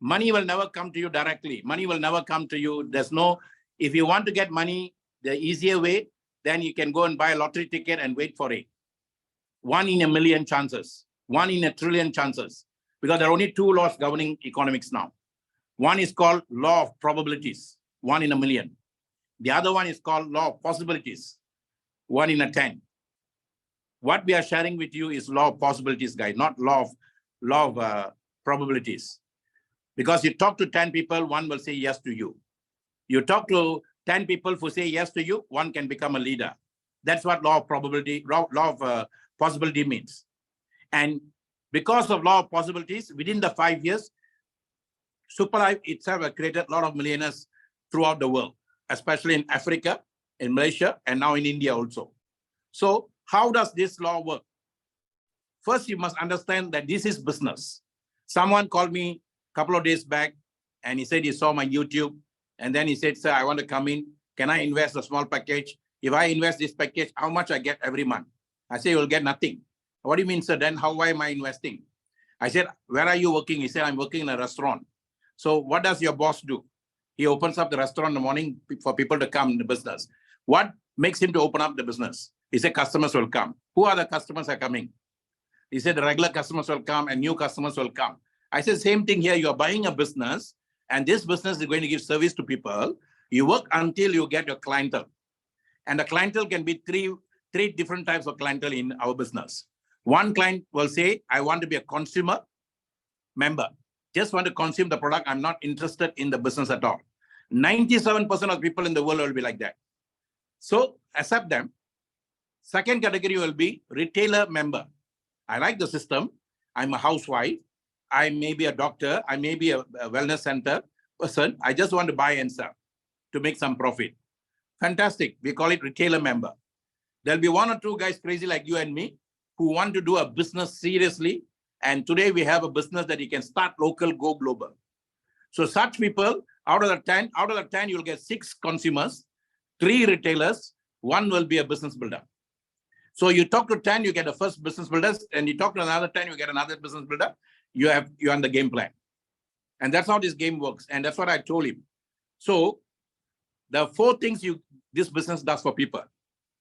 Money will never come to you directly. Money will never come to you. There's no, if you want to get money the easier way, then you can go and buy a lottery ticket and wait for it. 1 in a million chances, 1 in a trillion chances, because there are only 2 laws governing economics now. One is called law of probabilities, 1 in a million. The other one is called law of possibilities, 1 in a 10. What we are sharing with you is law of possibilities, guys, not law of probabilities. Because you talk to 10 people, 1 will say yes to you. You talk to 10 people who say yes to you, 1 can become a leader. That's what law of probability, law of possibility means. And because of law of possibilities, within the 5 years, Superlife itself has created a lot of millionaires throughout the world, especially in Africa, in Malaysia, and now in India also. So how does this law work? First, you must understand that this is business. Someone called me a couple of days back, and he said he saw my YouTube, and then he said, sir, I want to come in. Can I invest a small package? If I invest this package, how much I get every month? I say, you'll get nothing. What do you mean, sir? Then why am I investing? I said, where are you working? He said, I'm working in a restaurant. So what does your boss do? He opens up the restaurant in the morning for people to come in the business. What makes him to open up the business? He said, customers will come. Who are the customers are coming? He said, the regular customers will come and new customers will come. I said, same thing here. You're buying a business and this business is going to give service to people. You work until you get your clientele. And the clientele can be three different types of clientele in our business. One client will say, I want to be a consumer member. Just want to consume the product. I'm not interested in the business at all. 97% of people in the world will be like that. So accept them. Second category will be retailer member. I like the system. I'm a housewife. I may be a doctor. I may be a wellness center person. I just want to buy and sell to make some profit. Fantastic. We call it retailer member. There'll be 1 or 2 guys crazy like you and me who want to do a business seriously. And today we have a business that you can start local, go global. So such people, out of the 10, you'll get 6 consumers, 3 retailers, 1 will be a business builder. So you talk to 10, you get the first business builder, and you talk to another 10, you get another business builder. you're on the game plan. And that's how this game works. And that's what I told him. So the 4 things this business does for people.